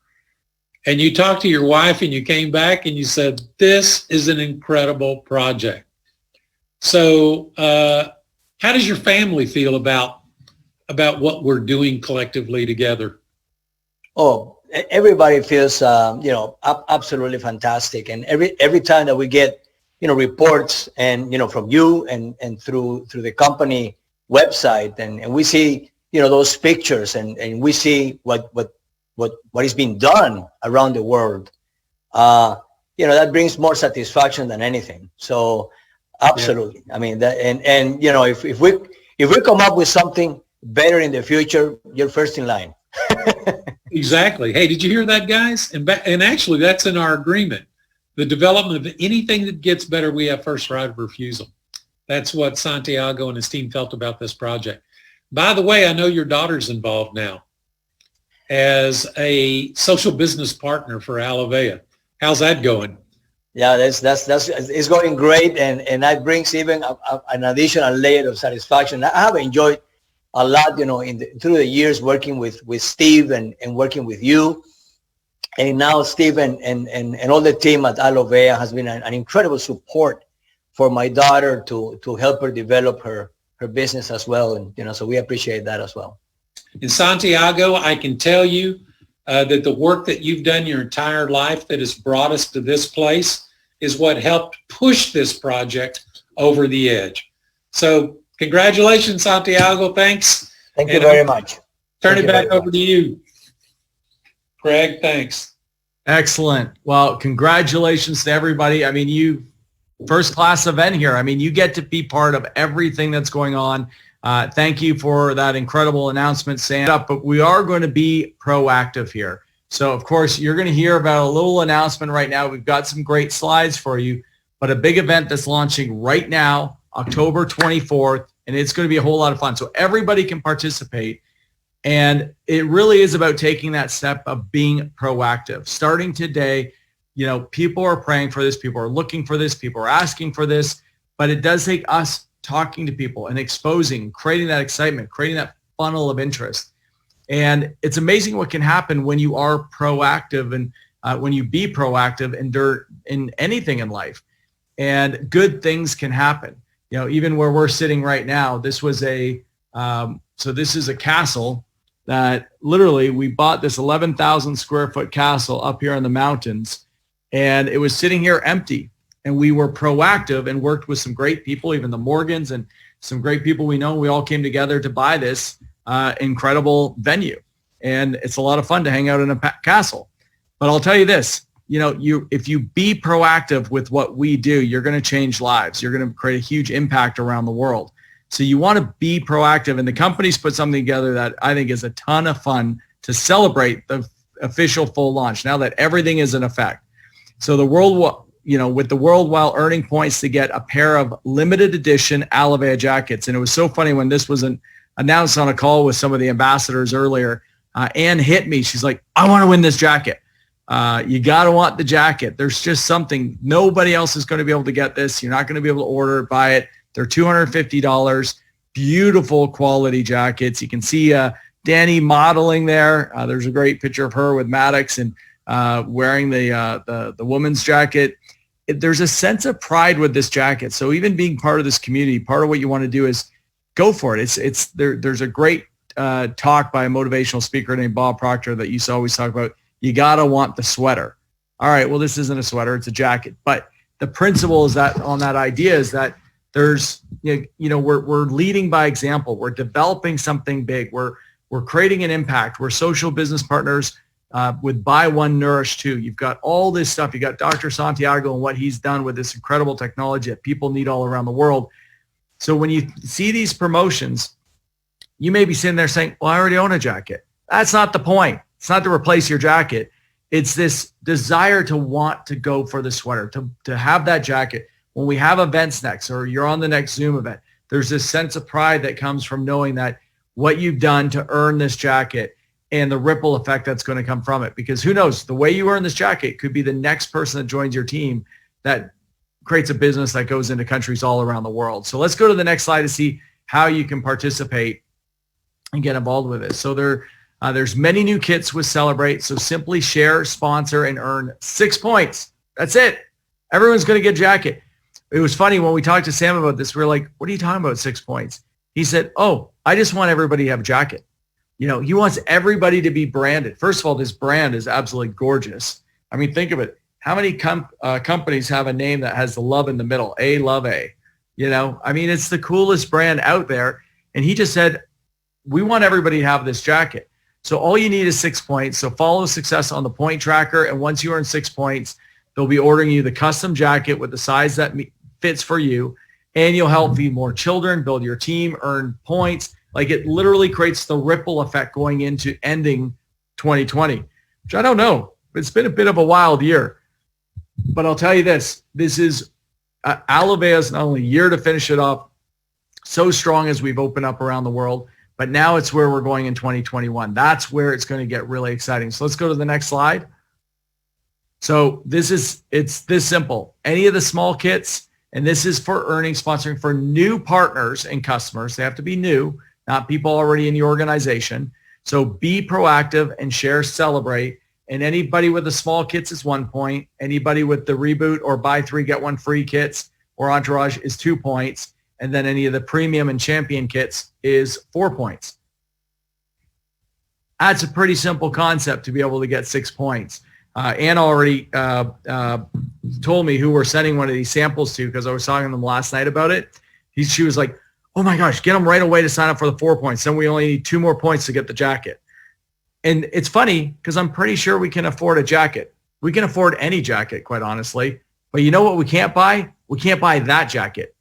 And you talked to your wife and you came back and you said, this is an incredible project. So how does your family feel about what we're doing collectively together? Oh, everybody feels, absolutely fantastic. And every time that we get, reports and, from you and through the company website and we see, those pictures and we see what is being done around the world, that brings more satisfaction than anything. So absolutely. Yeah. I mean, that, and if we come up with something better in the future, you're first in line. Exactly. Hey, did you hear that, guys? And actually, that's in our agreement. The development of anything that gets better, we have first right of refusal. That's what Santiago and his team felt about this project. By the way, I know your daughter's involved now as a social business partner for Alavea. How's that going? Yeah, it's going great, and that brings even an additional layer of satisfaction. I have enjoyed a lot, through the years working with Steve and working with you. And now Steve and all the team at Alavea has been an incredible support for my daughter to help her develop her business as well. And, so we appreciate that as well. In Santiago, I can tell you that the work that you've done your entire life that has brought us to this place is what helped push this project over the edge. So congratulations, Santiago. Thanks. Thank you very much. Turn Thank it you back very over to you. Greg, thanks. Excellent. Well, congratulations to everybody. I mean, you first class event here. I mean, you get to be part of everything that's going on. Thank you for that incredible announcement, Sam. But we are going to be proactive here. So, of course, you're going to hear about a little announcement right now. We've got some great slides for you, but a big event that's launching right now, October 24th, and it's going to be a whole lot of fun. So everybody can participate. And it really is about taking that step of being proactive. Starting today, you know, people are praying for this, people are looking for this, people are asking for this, but it does take us talking to people and exposing, creating that excitement, creating that funnel of interest. And it's amazing what can happen when you are proactive and when you be proactive in anything in life. And good things can happen. You know, even where we're sitting right now, this was so this is a castle that literally we bought this 11,000 square foot castle up here in the mountains, and it was sitting here empty. And we were proactive and worked with some great people, even the Morgans and some great people we know. We all came together to buy this incredible venue. And it's a lot of fun to hang out in a castle. But I'll tell you this, you know, if you be proactive with what we do, you're going to change lives. You're going to create a huge impact around the world. So you want to be proactive. And the company's put something together that I think is a ton of fun to celebrate the official full launch now that everything is in effect. So the world, you know, with the world while earning points to get a pair of limited edition Alavea jackets. And it was so funny when this was announced on a call with some of the ambassadors earlier. Ann hit me. She's like, I want to win this jacket. You got to want the jacket. There's just something. Nobody else is going to be able to get this. You're not going to be able to order it, buy it. They're $250. Beautiful quality jackets. You can see Danny modeling there. There's a great picture of her with Maddox and wearing the woman's jacket. There's a sense of pride with this jacket. So even being part of this community, part of what you want to do is go for it. There's a great talk by a motivational speaker named Bob Proctor that used to always talk about, you got to want the sweater. All right, well, this isn't a sweater, it's a jacket. But the principle is that on that idea is that there's, you know, we're leading by example. We're developing something big. We're creating an impact. We're social business partners with Buy One, Nourish Two. You've got all this stuff. You got Dr. Santiago and what he's done with this incredible technology that people need all around the world. So when you see these promotions, you may be sitting there saying, well, I already own a jacket. That's not the point. It's not to replace your jacket. It's this desire to want to go for the sweater, to have that jacket. When we have events next or you're on the next Zoom event, there's this sense of pride that comes from knowing that what you've done to earn this jacket and the ripple effect that's going to come from it. Because who knows, the way you earn this jacket could be the next person that joins your team that creates a business that goes into countries all around the world. So let's go to the next slide to see how you can participate and get involved with it. So there's many new kits with Celebrate. So simply share, sponsor, and earn 6 points. That's it. Everyone's going to get a jacket. It was funny when we talked to Sam about this. We were like, what are you talking about, 6 points? He said, oh, I just want everybody to have a jacket. You know, he wants everybody to be branded. First of all, this brand is absolutely gorgeous. I mean, think of it. How many companies have a name that has the love in the middle? A Love A. You know, I mean, it's the coolest brand out there. And he just said, we want everybody to have this jacket. So all you need is 6 points. So follow success on the point tracker. And once you earn 6 points, they'll be ordering you the custom jacket with the size that fits for you. And you'll help feed more children, build your team, earn points. Like it literally creates the ripple effect going into ending 2020, which I don't know. It's been a bit of a wild year. But I'll tell you this is Alavea's not only year to finish it off so strong as we've opened up around the world, but now it's where we're going in 2021. That's where it's going to get really exciting. So let's go to the next slide. So it's this simple. Any of the small kits, and this is for earning sponsoring for new partners and customers. They have to be new, not people already in the organization. So be proactive and share, Celebrate. And anybody with the small kits is 1 point. Anybody with the Reboot or buy 3, get 1 free kits or Entourage is 2 points. And then any of the premium and champion kits is 4 points. That's a pretty simple concept to be able to get 6 points. Ann already told me who we're sending one of these samples to because I was talking to them last night about it. She was like, oh my gosh, get them right away to sign up for the 4 points. Then we only need 2 more points to get the jacket. And it's funny because I'm pretty sure we can afford a jacket. We can afford any jacket, quite honestly. But you know what we can't buy? We can't buy that jacket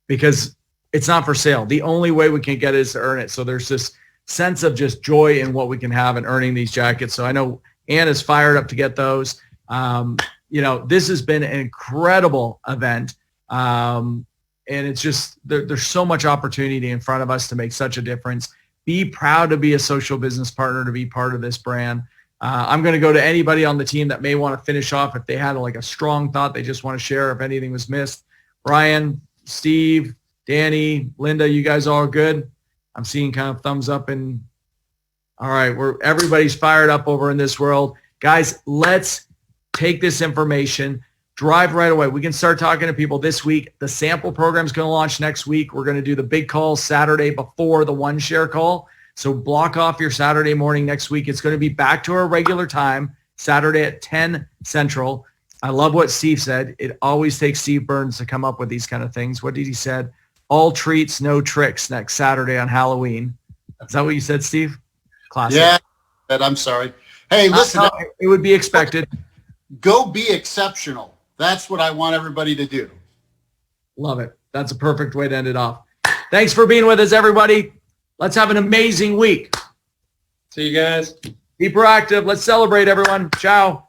because it's not for sale. The only way we can get it is to earn it. So there's this sense of just joy in what we can have in earning these jackets. So I know Ann is fired up to get those. This has been an incredible event. And it's just, there's so much opportunity in front of us to make such a difference. Be proud to be a social business partner, to be part of this brand. I'm going to go to anybody on the team that may want to finish off if they had like a strong thought they just want to share if anything was missed. Brian, Steve, Danny, Linda, you guys all good? I'm seeing kind of thumbs up and all right, everybody's fired up over in this world. Guys, let's take this information, drive right away. We can start talking to people this week. The sample program is going to launch next week. We're going to do the big call Saturday before the OneShare call. So block off your Saturday morning next week. It's going to be back to our regular time, Saturday at 10 Central. I love what Steve said. It always takes Steve Burns to come up with these kind of things. What did he said? All treats, no tricks next Saturday on Halloween. Is that what you said, Steve? Classic. Yeah, I'm sorry. Hey, listen. It would be expected. Go be exceptional. That's what I want everybody to do. Love it. That's a perfect way to end it off. Thanks for being with us, everybody. Let's have an amazing week. See you guys. Be proactive. Let's celebrate, everyone. Ciao.